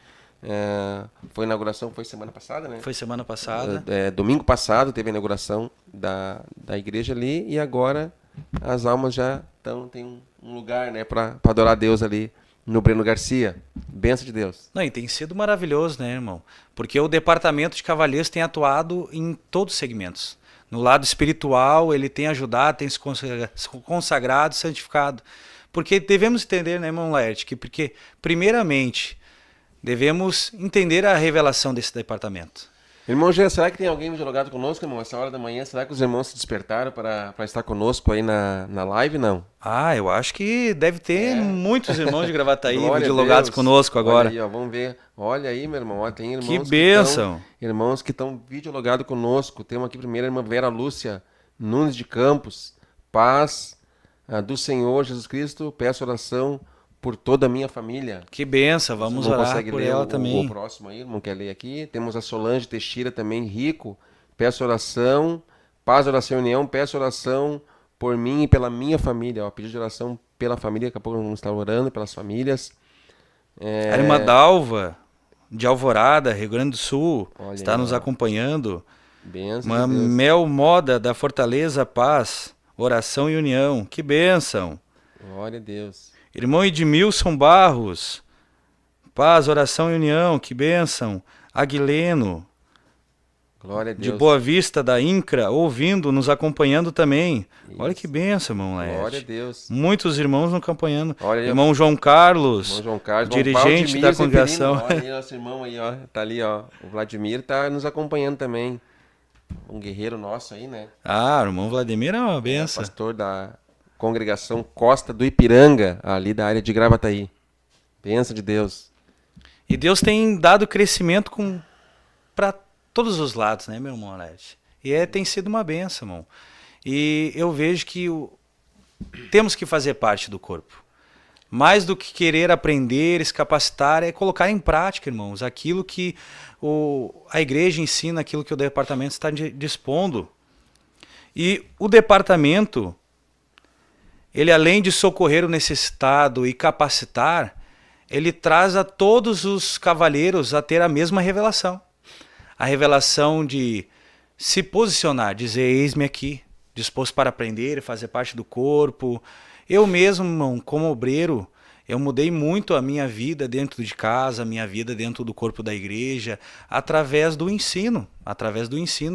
A inauguração foi semana passada, né? Foi semana passada. Domingo passado teve a inauguração da igreja ali, e agora as almas já tem um lugar, né, para adorar a Deus ali no Breno Garcia. Bênção de Deus. Não, e tem sido maravilhoso, né, irmão? Porque o departamento de cavaleiros tem atuado em todos os segmentos. No lado espiritual, ele tem ajudado, tem se consagrado, santificado. Porque devemos entender, né, irmão Laerte, que porque, primeiramente, devemos entender a revelação desse departamento. Irmão Gê, será que tem alguém dialogado conosco, irmão? Essa hora da manhã, será que os irmãos se despertaram para estar conosco aí na live, não? Eu acho que deve ter muitos irmãos de Gravataí dialogados conosco agora. Olha aí, vamos ver. Olha aí, meu irmão. Tem irmãos que bênção! Irmãos que estão videologados conosco. Temos aqui primeiro a irmã Vera Lúcia Nunes de Campos. Paz do Senhor Jesus Cristo. Peço oração por toda a minha família. Que benção, vamos orar por ela também. O próximo aí, irmão, quer ler aqui. Temos a Solange Teixeira também, Rico. Peço oração, paz, oração e união. Peço oração por mim e pela minha família. Pedido de oração pela família, daqui a pouco vamos estar orando pelas famílias. A irmã Dalva, de Alvorada, Rio Grande do Sul, está nos acompanhando. Benção. Mel Moda, da Fortaleza, paz, oração e união. Que bênção. Glória a Deus. Irmão Edmilson Barros, paz, oração e união, que bênção. Aguileno, glória a Deus. De Boa Vista, da INCRA, ouvindo, nos acompanhando também. Isso. Olha que bênção, irmão Laerte. Glória a Deus. Muitos irmãos nos acompanhando. Irmão João Carlos, dirigente da congregação. Olha aí, nosso irmão aí, tá ali, o Vladimir tá nos acompanhando também. Um guerreiro nosso aí, né? O irmão Vladimir é uma benção. Pastor congregação Costa do Ipiranga, ali da área de Gravataí. Bênção de Deus. E Deus tem dado crescimento para todos os lados, né, meu irmão Alex? E tem sido uma benção, irmão. E eu vejo que temos que fazer parte do corpo. Mais do que querer aprender, se capacitar, é colocar em prática, irmãos, aquilo que a igreja ensina, aquilo que o departamento está dispondo. E o departamento, ele além de socorrer o necessitado e capacitar, ele traz a todos os cavalheiros a ter a mesma revelação. A revelação de se posicionar, dizer, eis-me aqui, disposto para aprender e fazer parte do corpo. Eu mesmo, irmão, como obreiro, eu mudei muito a minha vida dentro de casa, a minha vida dentro do corpo da igreja, através do ensino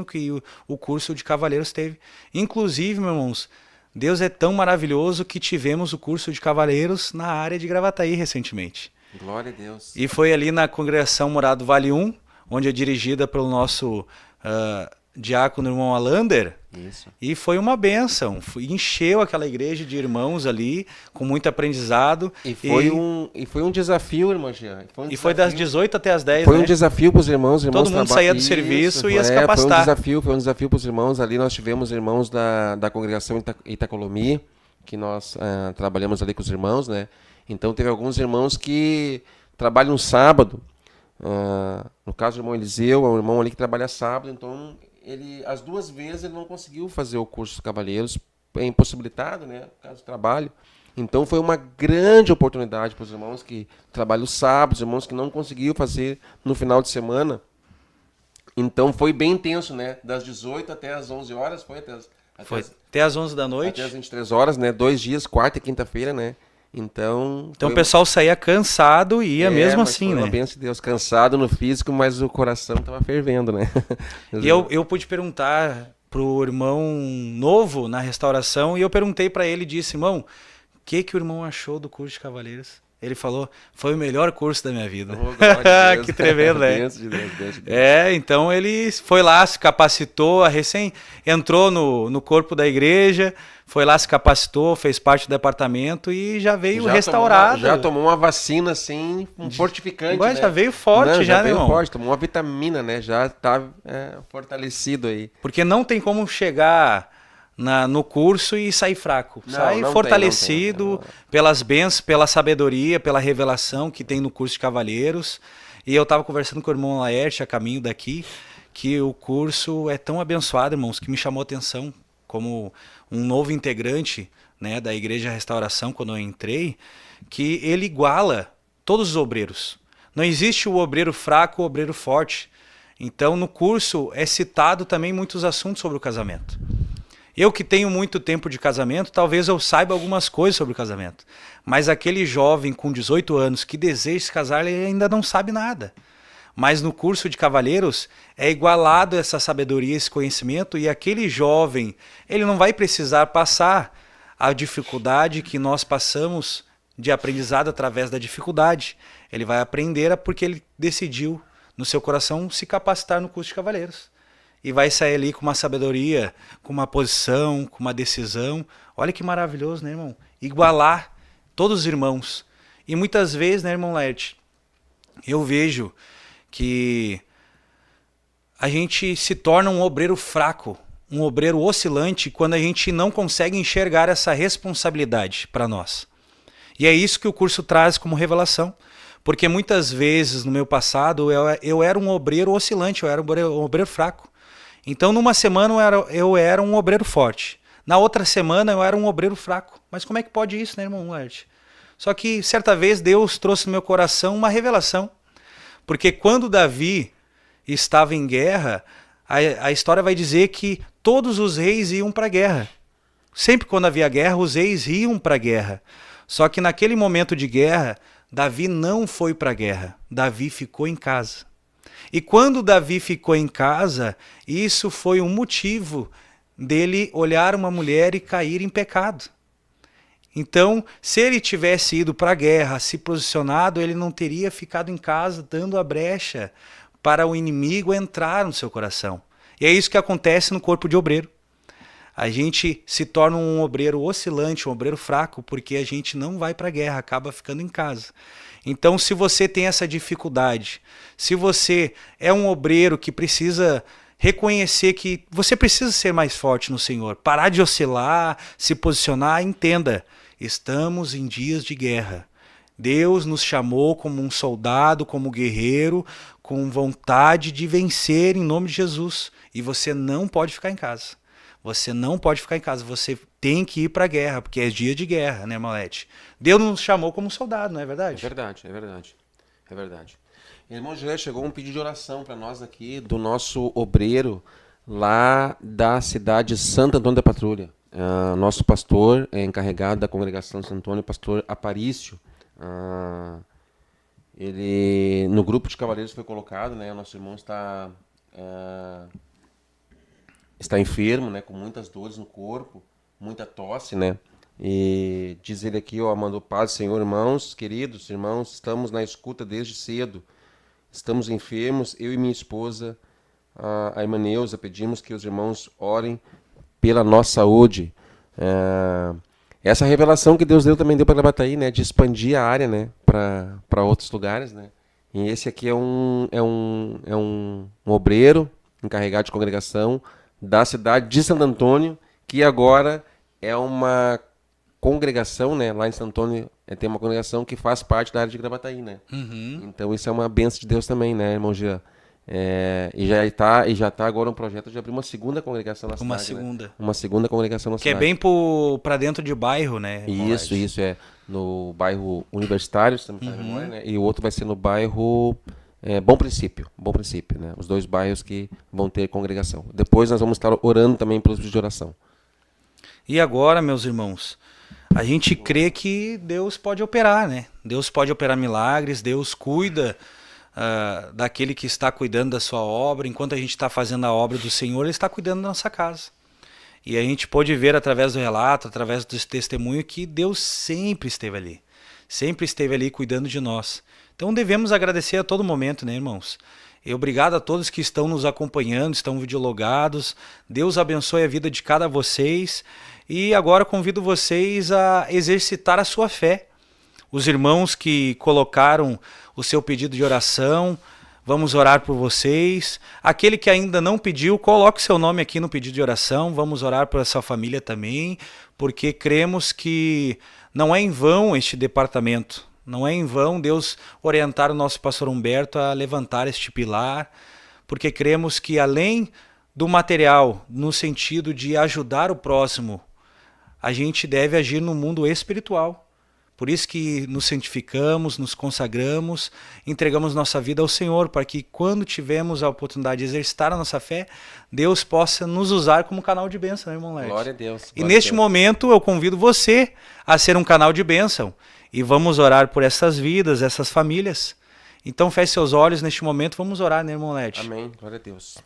que o curso de cavaleiros teve. Inclusive, meus irmãos, Deus é tão maravilhoso que tivemos o curso de cavaleiros na área de Gravataí recentemente. Glória a Deus. E foi ali na congregação Morado Vale 1, onde é dirigida pelo nosso diácono irmão Alander. Isso. E foi uma bênção. Encheu aquela igreja de irmãos ali, com muito aprendizado. E foi um desafio, irmão Jean. Foi das 18 até as 10, Foi né? um desafio para os irmãos. Todo mundo saía do serviço e ia se capacitar. Foi um desafio para os irmãos. Ali nós tivemos irmãos da congregação Itacolomi, que nós trabalhamos ali com os irmãos, né? Então teve alguns irmãos que trabalham no sábado. No caso do irmão Eliseu, é um irmão ali que trabalha sábado, então as 2 vezes ele não conseguiu fazer o curso dos cavaleiros, é impossibilitado, né, no caso do trabalho. Então foi uma grande oportunidade para os irmãos que trabalham sábados, irmãos que não conseguiram fazer no final de semana. Então foi bem intenso, né, das 18 até as 11 horas, foi até as 11 da noite. Até as 23 horas, né, 2 dias, quarta e quinta-feira, né. Então o pessoal saía cansado e ia mesmo assim, né? Uma bênção de Deus, cansado no físico, mas o coração estava fervendo, né? E eu pude perguntar pro irmão novo na restauração, e eu perguntei para ele, disse, irmão, o que o irmão achou do curso de cavaleiros? Ele falou, foi o melhor curso da minha vida. Oh, que tremendo, né? Bênção de Deus, bênção de Deus. Então ele foi lá, se capacitou, recém entrou no corpo da igreja, foi lá, se capacitou, fez parte do departamento e já veio restaurado. Já tomou uma vacina, assim, um fortificante, né? Já veio forte, já veio forte, tomou uma vitamina, né? Já está fortalecido aí. Porque não tem como chegar no curso e sair fraco. Sai fortalecido pelas bênçãos, pela sabedoria, pela revelação que tem no curso de cavaleiros. E eu estava conversando com o irmão Laerte a caminho daqui, que o curso é tão abençoado, irmãos, que me chamou a atenção como um novo integrante, né, da Igreja Restauração, quando eu entrei, que ele iguala todos os obreiros. Não existe o obreiro fraco, o obreiro forte. Então, no curso é citado também muitos assuntos sobre o casamento. Eu que tenho muito tempo de casamento, talvez eu saiba algumas coisas sobre o casamento. Mas aquele jovem com 18 anos que deseja se casar, ele ainda não sabe nada. Mas no curso de cavaleiros é igualado essa sabedoria, esse conhecimento, e aquele jovem, ele não vai precisar passar a dificuldade que nós passamos de aprendizado através da dificuldade. Ele vai aprender porque ele decidiu no seu coração se capacitar no curso de cavaleiros. E vai sair ali com uma sabedoria, com uma posição, com uma decisão. Olha que maravilhoso, né, irmão? Igualar todos os irmãos. E muitas vezes, né, irmão Laerte, eu vejo que a gente se torna um obreiro fraco, um obreiro oscilante, quando a gente não consegue enxergar essa responsabilidade para nós. E é isso que o curso traz como revelação. Porque muitas vezes, no meu passado, eu era um obreiro oscilante, eu era um obreiro fraco. Então, numa semana eu era um obreiro forte. Na outra semana eu era um obreiro fraco. Mas como é que pode isso, né, irmão Laerte? Só que, certa vez, Deus trouxe no meu coração uma revelação. Porque quando Davi estava em guerra, a história vai dizer que todos os reis iam para a guerra. Sempre quando havia guerra, os reis iam para a guerra. Só que naquele momento de guerra, Davi não foi para a guerra. Davi ficou em casa. E quando Davi ficou em casa, isso foi um motivo dele olhar uma mulher e cair em pecado. Então, se ele tivesse ido para a guerra, se posicionado, ele não teria ficado em casa dando a brecha para o inimigo entrar no seu coração. E é isso que acontece no corpo de obreiro. A gente se torna um obreiro oscilante, um obreiro fraco, porque a gente não vai para a guerra, acaba ficando em casa. Então, se você tem essa dificuldade, se você é um obreiro que precisa reconhecer que você precisa ser mais forte no Senhor, parar de oscilar, se posicionar, entenda, estamos em dias de guerra. Deus nos chamou como um soldado, como guerreiro, com vontade de vencer em nome de Jesus. E você não pode ficar em casa. Você não pode ficar em casa. Você tem que ir para a guerra, porque é dia de guerra, né, Maulete? Deus nos chamou como soldado, não é verdade? É verdade, é verdade. É verdade. Irmão Jean, chegou um pedido de oração para nós aqui, do nosso obreiro lá da cidade de Santo Antônio da Patrulha. Nosso pastor é encarregado da congregação de Santo Antônio, pastor Aparício. Ele no grupo de cavaleiros foi colocado, né? O nosso irmão está enfermo, né? Com muitas dores no corpo, muita tosse, né? E diz ele aqui, ó, mandou paz, Senhor, irmãos, queridos irmãos, estamos na escuta desde cedo, estamos enfermos, eu e minha esposa, a irmã Neuza, pedimos que os irmãos orem pela nossa saúde. Essa revelação que Deus também deu para Gravataí, né, de expandir a área, né, para outros lugares, né. E esse aqui é um obreiro encarregado de congregação da cidade de Santo Antônio, que agora é uma congregação, né, lá em Santo Antônio tem uma congregação que faz parte da área de Gravataí, né. Uhum. Então isso é uma bênção de Deus também, né, irmão Jean. E já está agora um projeto de abrir uma segunda congregação na cidade. Uma segunda. Né? Uma segunda congregação na que cidade. Que é bem para dentro de bairro, né? Isso, é. No bairro Universitário, se não me memória, né? E o outro vai ser no bairro Bom Princípio, né? Os dois bairros que vão ter congregação. Depois nós vamos estar orando também pelos pedidos de oração. E agora, meus irmãos, a gente crê que Deus pode operar, né? Deus pode operar milagres, Deus cuida daquele que está cuidando da sua obra. Enquanto a gente está fazendo a obra do Senhor, Ele está cuidando da nossa casa. E a gente pode ver através do relato, através do testemunho, que Deus sempre esteve ali cuidando de nós. Então devemos agradecer a todo momento, né, irmãos? E obrigado a todos que estão nos acompanhando, estão videologados. Deus abençoe a vida de cada vocês. E agora convido vocês a exercitar a sua fé. Os irmãos que colocaram o seu pedido de oração, vamos orar por vocês. Aquele que ainda não pediu, coloque seu nome aqui no pedido de oração. Vamos orar por essa família também, porque cremos que não é em vão este departamento. Não é em vão Deus orientar o nosso pastor Humberto a levantar este pilar, porque cremos que além do material, no sentido de ajudar o próximo, a gente deve agir no mundo espiritual. Por isso que nos santificamos, nos consagramos, entregamos nossa vida ao Senhor, para que quando tivermos a oportunidade de exercitar a nossa fé, Deus possa nos usar como canal de bênção, né, irmão Lércio? Glória a Deus. E neste momento eu convido você a ser um canal de bênção. E vamos orar por essas vidas, essas famílias. Então feche seus olhos neste momento, vamos orar, né, irmão Lércio? Amém. Glória a Deus.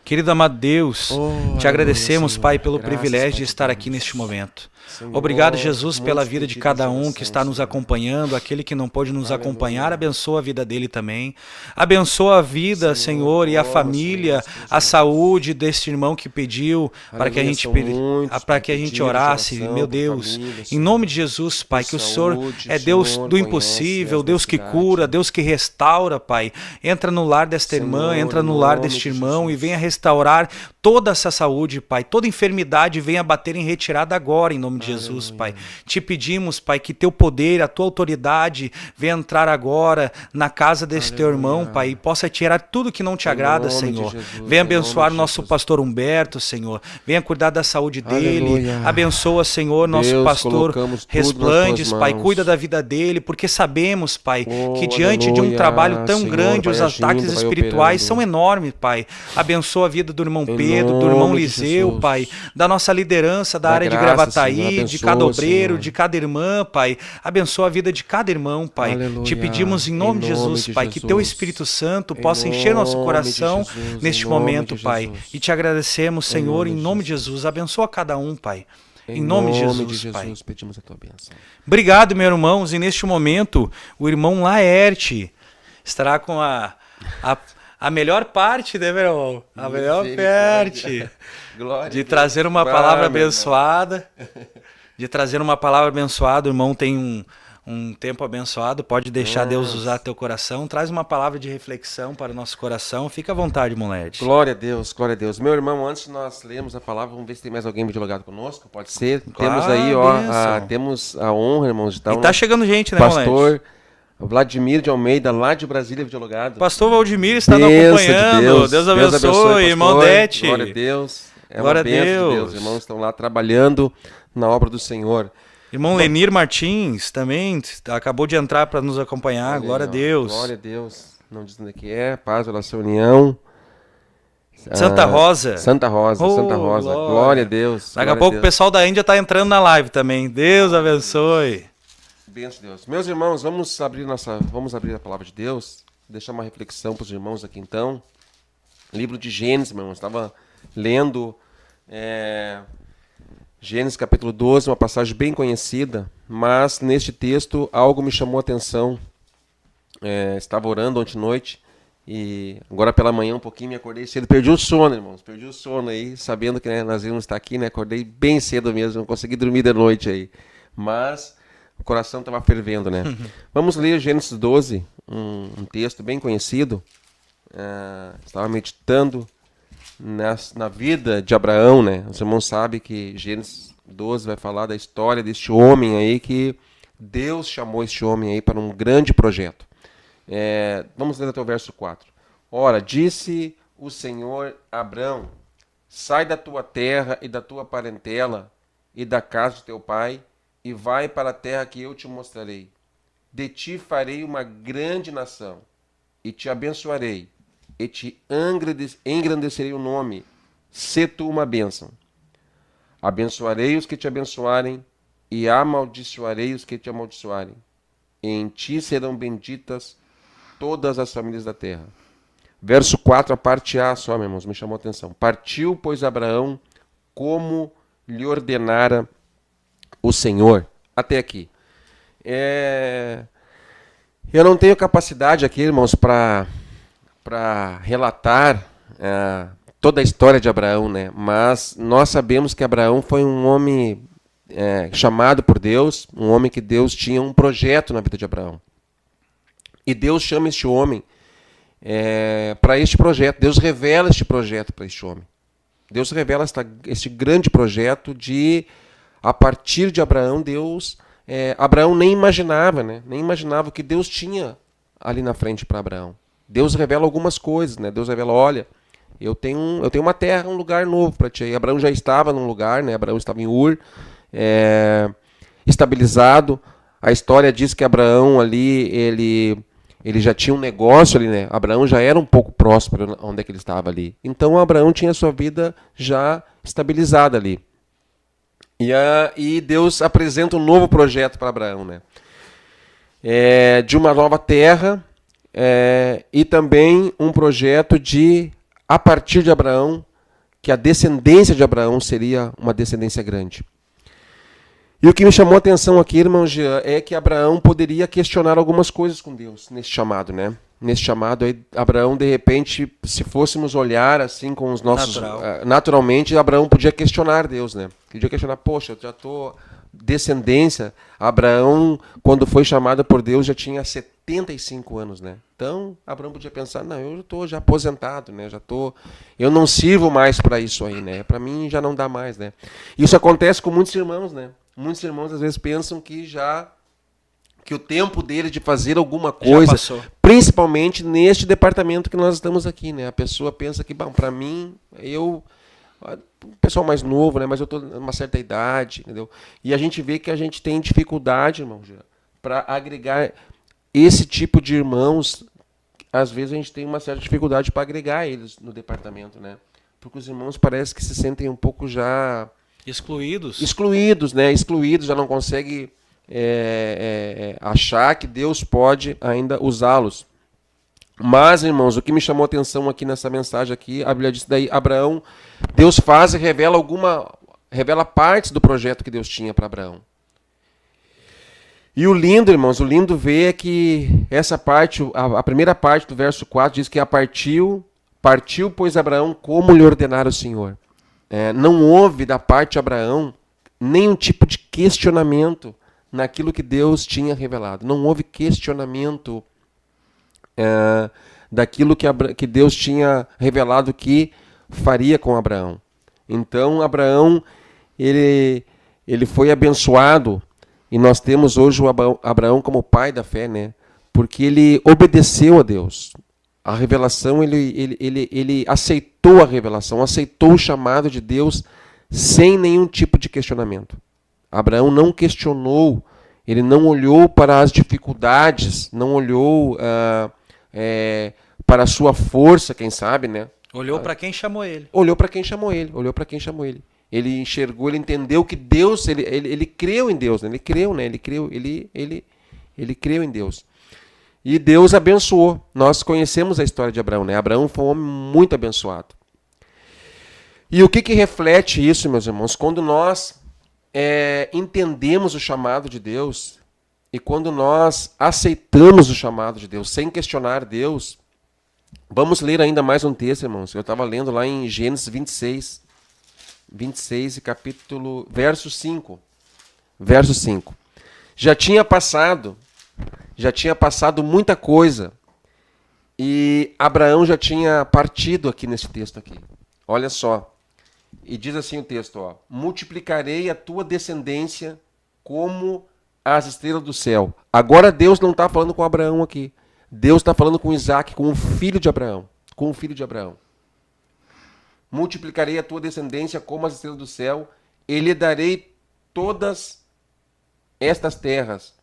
Querido amado Deus, te agradecemos, Senhor. Pai, pelo Graças, privilégio Pai, de estar Deus. aqui neste momento. Senhor, Obrigado, Jesus, pela muitos vida de pedidos cada um oração, que está nos Senhor. acompanhando, aquele que não pôde nos Aleluia. acompanhar, abençoa a vida dele também. Abençoa a vida, Senhor, e a como, família, Senhor, a saúde deste irmão que pediu para que a Aleluia, gente, são muitos, para Pai, que a gente pedidos de orasse, oração meu por Deus, família, em Senhor. nome de Jesus, Pai, que o Senhor Saúde, é Deus Senhor, do conhece impossível, as Deus que necessidades. cura, Deus que restaura, Pai. Entra no lar desta irmã, Senhor, entra no em lar nome deste de irmão Jesus. e venha restaurar toda essa saúde, Pai. Toda enfermidade venha bater em retirada agora, em nome de Jesus, Pai. Te pedimos, Pai, que teu poder, a tua autoridade venha entrar agora na casa desse teu irmão, Pai, e possa tirar tudo que não te agrada, nome de Senhor. Jesus, Venha em nome abençoar de o nosso Jesus. pastor Humberto, Senhor. Venha cuidar da saúde dele. Aleluia. Abençoa, Senhor, nosso Deus, pastor colocamos tudo Resplandes, nas tuas Pai. mãos. Cuida da vida dele, porque sabemos, Pai, Oh, que diante de um aleluia, trabalho tão Senhor, grande, os vai ataques agindo, vai espirituais operando. são enormes, Pai. Abençoa a vida do irmão Em Pedro, do nome irmão de Liseu, Jesus. Pai, da nossa liderança da Dá área de graça, Gravataí, Senhor. de Abençoa, cada obreiro, Senhor. de cada irmã, Pai. Abençoa a vida de cada irmão, Pai. Aleluia. Te pedimos em nome de Jesus, de Pai, que teu Jesus. Espírito Santo Em possa encher nosso nome de coração Jesus, neste em nome momento, de Pai. Jesus. E te agradecemos, Senhor, nome em de nome de Jesus. Abençoa cada um, Pai. Em nome de de Jesus, Pai. Jesus, pedimos a tua bênção. Obrigado, meus irmãos. E neste momento, o irmão Laerte estará com a melhor parte, né, meu irmão? A melhor parte Glória de trazer uma palavra abençoada. De trazer uma palavra abençoada. O irmão tem um tempo abençoado. Pode deixar Deus usar teu coração. Traz uma palavra de reflexão para o nosso coração. Fica à vontade, moleque. Glória a Deus, glória a Deus. Meu irmão, antes de nós lermos a palavra, vamos ver se tem mais alguém videologado conosco. Pode ser. Claro, temos aí, ó, temos a honra, irmãos, de estar e tá chegando gente, né, pastor Vladimir de Almeida, lá de Brasília, videologado. Pastor Valdemir está nos acompanhando. Deus abençoe, irmão Dete. Glória a Deus. Glória a Deus. Os irmãos estão lá trabalhando na obra do Senhor. Irmão Lenir Martins também acabou de entrar para nos acompanhar. Glória a Deus. Glória a Deus. Não diz onde que é. Paz, oração, união. Santa Rosa. Santa Rosa. Glória a Deus. Daqui a pouco o pessoal da Índia está entrando na live também. Deus abençoe. Benção de Deus. Meus irmãos, vamos abrir a palavra de Deus. Deixar uma reflexão para os irmãos aqui então. Livro de Gênesis, meu irmão. Estava lendo Gênesis capítulo 12, uma passagem bem conhecida, mas neste texto algo me chamou a atenção. Estava orando ontem à noite e agora pela manhã um pouquinho me acordei cedo. Perdi o sono, irmãos. Perdi o sono aí, sabendo que nós íamos estar aqui, né? Acordei bem cedo mesmo, não consegui dormir de noite aí. Mas o coração estava fervendo, né? Vamos ler Gênesis 12, um texto bem conhecido. Estava meditando na vida de Abraão, né? Os irmãos sabem que Gênesis 12 vai falar da história deste homem aí, que Deus chamou este homem aí para um grande projeto. Vamos ler até o verso 4. Ora, disse o Senhor a Abrão: sai da tua terra e da tua parentela e da casa de teu pai e vai para a terra que eu te mostrarei. De ti farei uma grande nação e te abençoarei e te engrandecerei o nome. Sê tu uma bênção. Abençoarei os que te abençoarem e amaldiçoarei os que te amaldiçoarem. E em ti serão benditas todas as famílias da terra. Verso 4, a parte A só, meus irmãos, me chamou a atenção. Partiu, pois, Abraão, como lhe ordenara o Senhor. Até aqui. Eu não tenho capacidade aqui, irmãos, para relatar toda a história de Abraão, né? Mas nós sabemos que Abraão foi um homem chamado por Deus, um homem que Deus tinha um projeto na vida de Abraão. E Deus chama este homem para este projeto. Deus revela este projeto para este homem. Deus revela este grande projeto a partir de Abraão, Abraão nem imaginava, né? Nem imaginava o que Deus tinha ali na frente para Abraão. Deus revela algumas coisas, né? Deus revela, olha, eu tenho uma terra, um lugar novo para ti. E Abraão já estava num lugar, né? Abraão estava em Ur, estabilizado. A história diz que Abraão ali, ele já tinha um negócio ali, né? Abraão já era um pouco próspero onde é que ele estava ali. Então Abraão tinha sua vida já estabilizada ali. E Deus apresenta um novo projeto para Abraão, né? De uma nova terra, e também um projeto a partir de Abraão, que a descendência de Abraão seria uma descendência grande. E o que me chamou a atenção aqui, irmão Jean, é que Abraão poderia questionar algumas coisas com Deus nesse chamado, né? Nesse chamado aí, Abraão, de repente, se fôssemos olhar assim com os nossos... Naturalmente, Abraão podia questionar Deus, né? Podia questionar, poxa, eu já estou... Descendência, Abraão, quando foi chamado por Deus, já tinha 75 anos, né? Então, Abraão podia pensar, não, eu estou já aposentado, né? Eu não sirvo mais para isso aí, né? Para mim já não dá mais, né? Isso acontece com muitos irmãos, né? Muitos irmãos às vezes pensam que o tempo dele de fazer alguma coisa, principalmente neste departamento que nós estamos aqui, né? A pessoa pensa que, bom, para mim, o pessoal mais novo, né? Mas eu estou numa certa idade, entendeu? E a gente vê que a gente tem dificuldade, irmão, para agregar esse tipo de irmãos. Às vezes a gente tem uma certa dificuldade para agregar eles no departamento, né? Porque os irmãos parece que se sentem um pouco já excluídos, né? Excluídos, já não conseguem achar que Deus pode ainda usá-los. Mas, irmãos, o que me chamou a atenção aqui nessa mensagem aqui, a Bíblia diz daí, Abraão, Deus faz e revela partes do projeto que Deus tinha para Abraão. E o lindo, irmãos, o lindo ver é que essa parte, a primeira parte do verso 4 diz que partiu, pois Abraão, como lhe ordenara o Senhor. Não houve da parte de Abraão nenhum tipo de questionamento naquilo que Deus tinha revelado. Não houve questionamento daquilo que Deus tinha revelado que faria com Abraão. Então, Abraão, ele foi abençoado. E nós temos hoje o Abraão como pai da fé, né? Porque ele obedeceu a Deus. A revelação, ele aceitou a revelação, aceitou o chamado de Deus sem nenhum tipo de questionamento. Abraão não questionou, ele não olhou para as dificuldades, não olhou para a sua força, quem sabe, né? Olhou para quem chamou ele. Olhou para quem chamou ele. Ele enxergou, ele entendeu que Deus, ele creu em Deus, né? Ele creu em Deus. E Deus abençoou. Nós conhecemos a história de Abraão, né? Abraão foi um homem muito abençoado. E o que reflete isso, meus irmãos? Quando nós entendemos o chamado de Deus e quando nós aceitamos o chamado de Deus sem questionar Deus, vamos ler ainda mais um texto, irmãos. Eu estava lendo lá em Gênesis 26 e verso 5. Verso 5. Já tinha passado muita coisa. E Abraão já tinha partido aqui nesse texto aqui. Olha só. E diz assim o texto, ó: multiplicarei a tua descendência como as estrelas do céu. Agora Deus não está falando com Abraão aqui. Deus está falando com Isaac, com o filho de Abraão. Multiplicarei a tua descendência como as estrelas do céu, e lhe darei todas estas terras.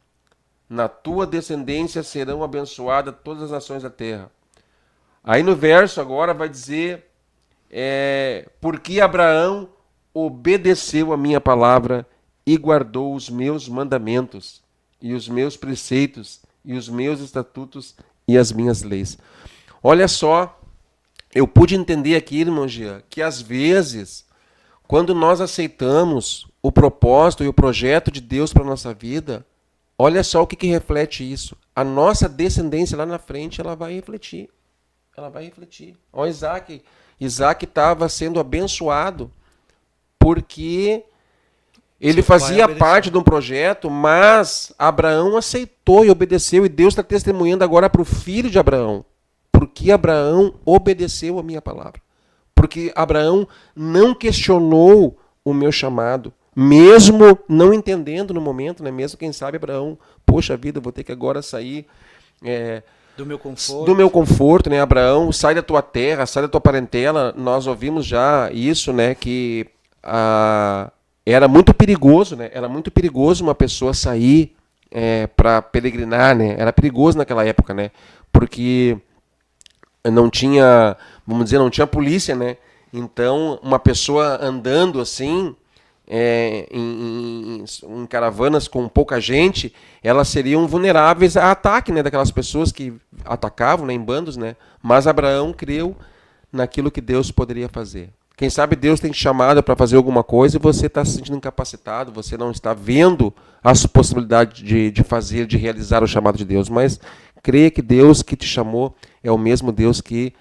Na tua descendência serão abençoadas todas as nações da terra. Aí no verso agora vai dizer, porque Abraão obedeceu a minha palavra e guardou os meus mandamentos, e os meus preceitos, e os meus estatutos, e as minhas leis. Olha só, eu pude entender aqui, irmão Jean, que às vezes, quando nós aceitamos o propósito e o projeto de Deus para a nossa vida, olha só o que reflete isso. A nossa descendência lá na frente, ela vai refletir. Ó, Isaac estava sendo abençoado porque ele fazia parte de um projeto, mas Abraão aceitou e obedeceu, e Deus está testemunhando agora para o filho de Abraão. Porque Abraão obedeceu a minha palavra. Porque Abraão não questionou o meu chamado. Mesmo não entendendo no momento, né? Mesmo quem sabe Abraão, poxa vida, vou ter que agora sair do meu conforto, né? Abraão, sai da tua terra, sai da tua parentela. Nós ouvimos já isso, né? Que era muito perigoso, né? Era muito perigoso uma pessoa sair para peregrinar, né? Era perigoso naquela época, né? Porque não tinha, vamos dizer, não tinha polícia, né? Então, uma pessoa andando assim, em caravanas com pouca gente, elas seriam vulneráveis a ataque, né? Daquelas pessoas que atacavam, né? Em bandos, né? Mas Abraão creu naquilo que Deus poderia fazer. Quem sabe Deus tem te chamado para fazer alguma coisa e você está se sentindo incapacitado, você não está vendo as possibilidades de fazer, de realizar o chamado de Deus, mas creia que Deus que te chamou é o mesmo Deus que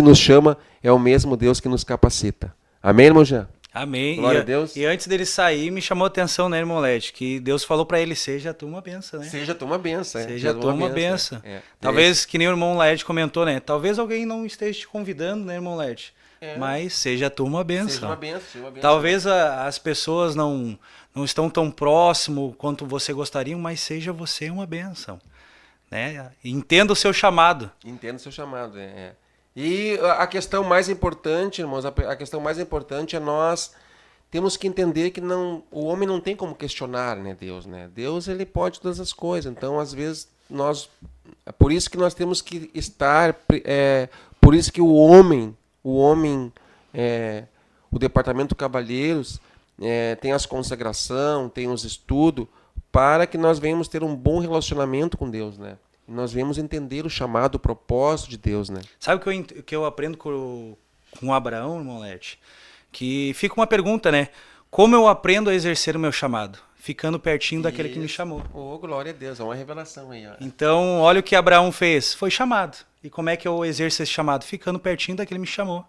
nos chama, é o mesmo Deus que nos capacita. Amém, irmão Jean? Amém. Glória a Deus. E antes dele sair, me chamou a atenção, né, irmão Led, que Deus falou para ele, seja tu uma benção, né? Seja tu uma benção. Seja tu uma benção. Talvez, que nem o irmão Led comentou, né? Talvez alguém não esteja te convidando, né, irmão Led? Mas seja tu uma benção. Seja uma benção. Talvez as pessoas não estão tão próximo quanto você gostaria, mas seja você uma benção. Né? Entenda o seu chamado. E a questão mais importante, irmãos, é nós temos que entender que o homem não tem como questionar, né, Deus, né? Deus, ele pode todas as coisas. Então, às vezes, por isso que nós temos que estar, por isso que o departamento Cavalheiros tem as consagração, tem os estudos, para que nós venhamos ter um bom relacionamento com Deus, né? E nós venhamos entender o chamado, o propósito de Deus, né? Sabe o que eu aprendo com Abraão, irmão Lete? Que fica uma pergunta, né? Como eu aprendo a exercer o meu chamado? ficando pertinho daquele que me chamou. Oh, glória a Deus, é uma revelação aí. Ó. Então, olha o que Abraão fez, foi chamado. E como é que eu exerço esse chamado? Ficando pertinho daquele que me chamou.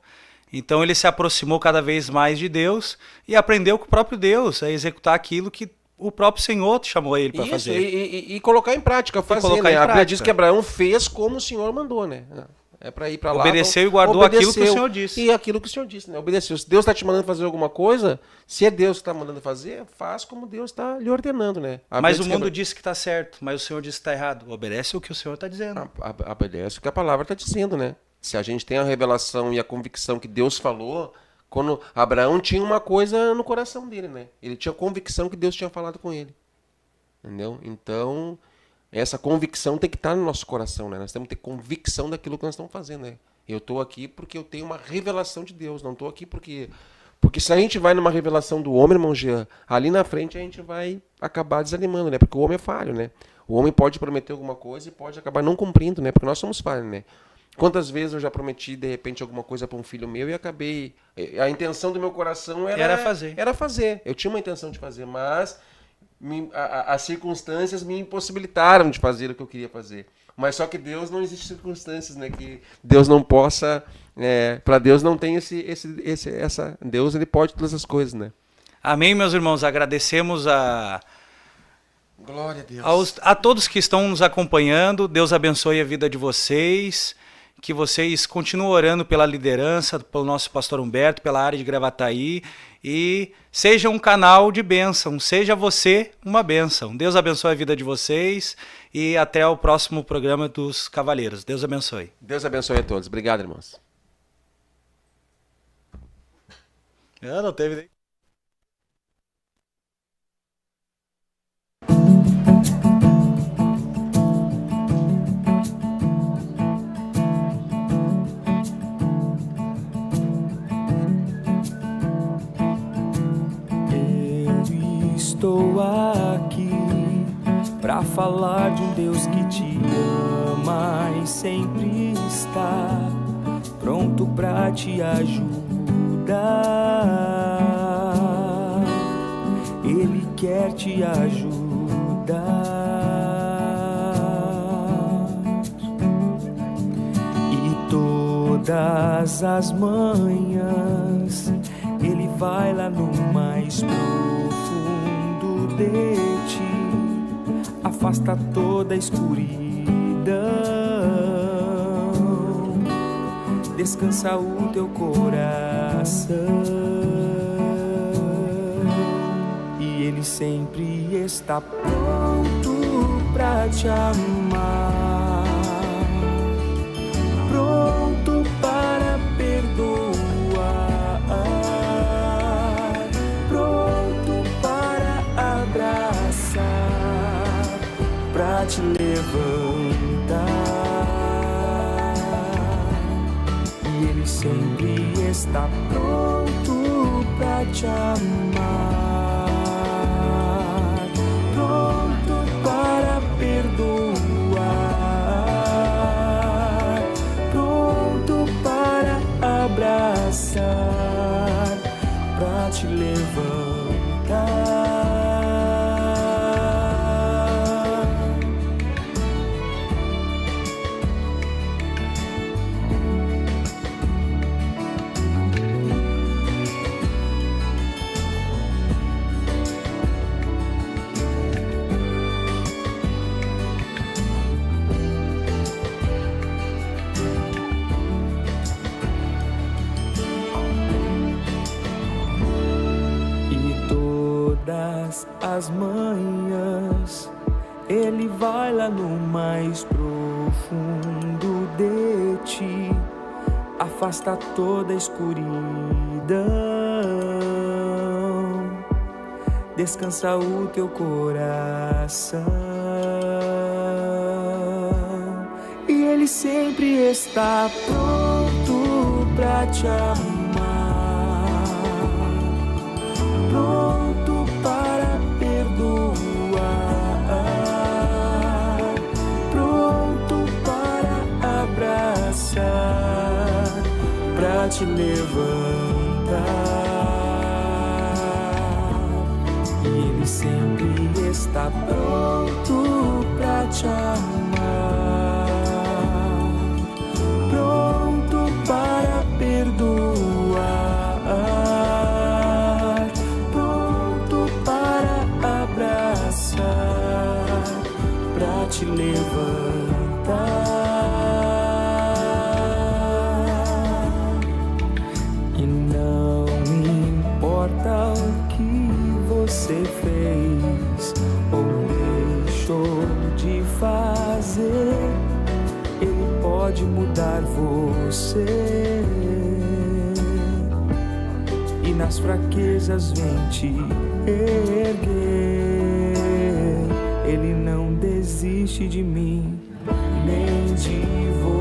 Então ele se aproximou cada vez mais de Deus e aprendeu com o próprio Deus a executar aquilo que o próprio Senhor chamou ele para fazer. E colocar em prática, fazer. Né? A Bíblia diz que Abraão fez como o Senhor mandou, né? É para ir para lá. Obedeceu e guardou aquilo que o Senhor disse. E aquilo que o Senhor disse, né? Obedeceu. Se Deus está te mandando fazer alguma coisa, se é Deus que está mandando fazer, faz como Deus está lhe ordenando, né? Mas o mundo disse que está certo, mas o Senhor disse que está errado. Obedece o que o Senhor está dizendo. Obedece o que a palavra está dizendo, né? Se a gente tem a revelação e a convicção que Deus falou, quando Abraão tinha uma coisa no coração dele, né? Ele tinha convicção que Deus tinha falado com ele. Entendeu? Então, essa convicção tem que estar no nosso coração, né? Nós temos que ter convicção daquilo que nós estamos fazendo, né? Eu estou aqui porque eu tenho uma revelação de Deus, não estou aqui porque se a gente vai numa revelação do homem, irmão Jean, ali na frente a gente vai acabar desanimando, né? Porque o homem é falho, né? O homem pode prometer alguma coisa e pode acabar não cumprindo, né? Porque nós somos falhos, né? Quantas vezes eu já prometi, de repente, alguma coisa para um filho meu e acabei... A intenção do meu coração era fazer. Eu tinha uma intenção de fazer, mas as circunstâncias me impossibilitaram de fazer o que eu queria fazer. Mas só que Deus não existe circunstâncias, né? Que Deus não possa... para Deus não tem essa... Deus, ele pode todas as coisas, né? Amém, meus irmãos. Agradecemos Glória a Deus. A todos que estão nos acompanhando. Deus abençoe a vida de vocês. Que vocês continuem orando pela liderança, pelo nosso pastor Humberto, pela área de Gravataí, e seja um canal de bênção, seja você uma bênção. Deus abençoe a vida de vocês e até o próximo programa dos Cavaleiros. Deus abençoe. Deus abençoe a todos. Obrigado, irmãos. Não teve... Estou aqui para falar de um Deus que te ama e sempre está pronto para te ajudar. Ele quer te ajudar. E todas as manhãs Ele vai lá no mais profundo de ti, afasta toda a escuridão, descansa o teu coração, e Ele sempre está pronto pra te amar, pronto para perdoar, pra te levantar, e Ele sempre está pronto pra te amar, pronto para perdoar, pronto para abraçar, pra te levantar. As manhãs Ele vai lá no mais profundo de ti, afasta toda a escuridão, descansa o teu coração, e Ele sempre está pronto pra te amar, pronto para perdoar, pronto para abraçar, pra te levantar, e Ele sempre está pronto pra te amar, pronto para perdoar, pronto para abraçar, pra te levantar. E não importa o que você fez ou deixou de fazer, Ele pode mudar você. E nas fraquezas vem te erguer. Ele não desiste de mim, nem de você.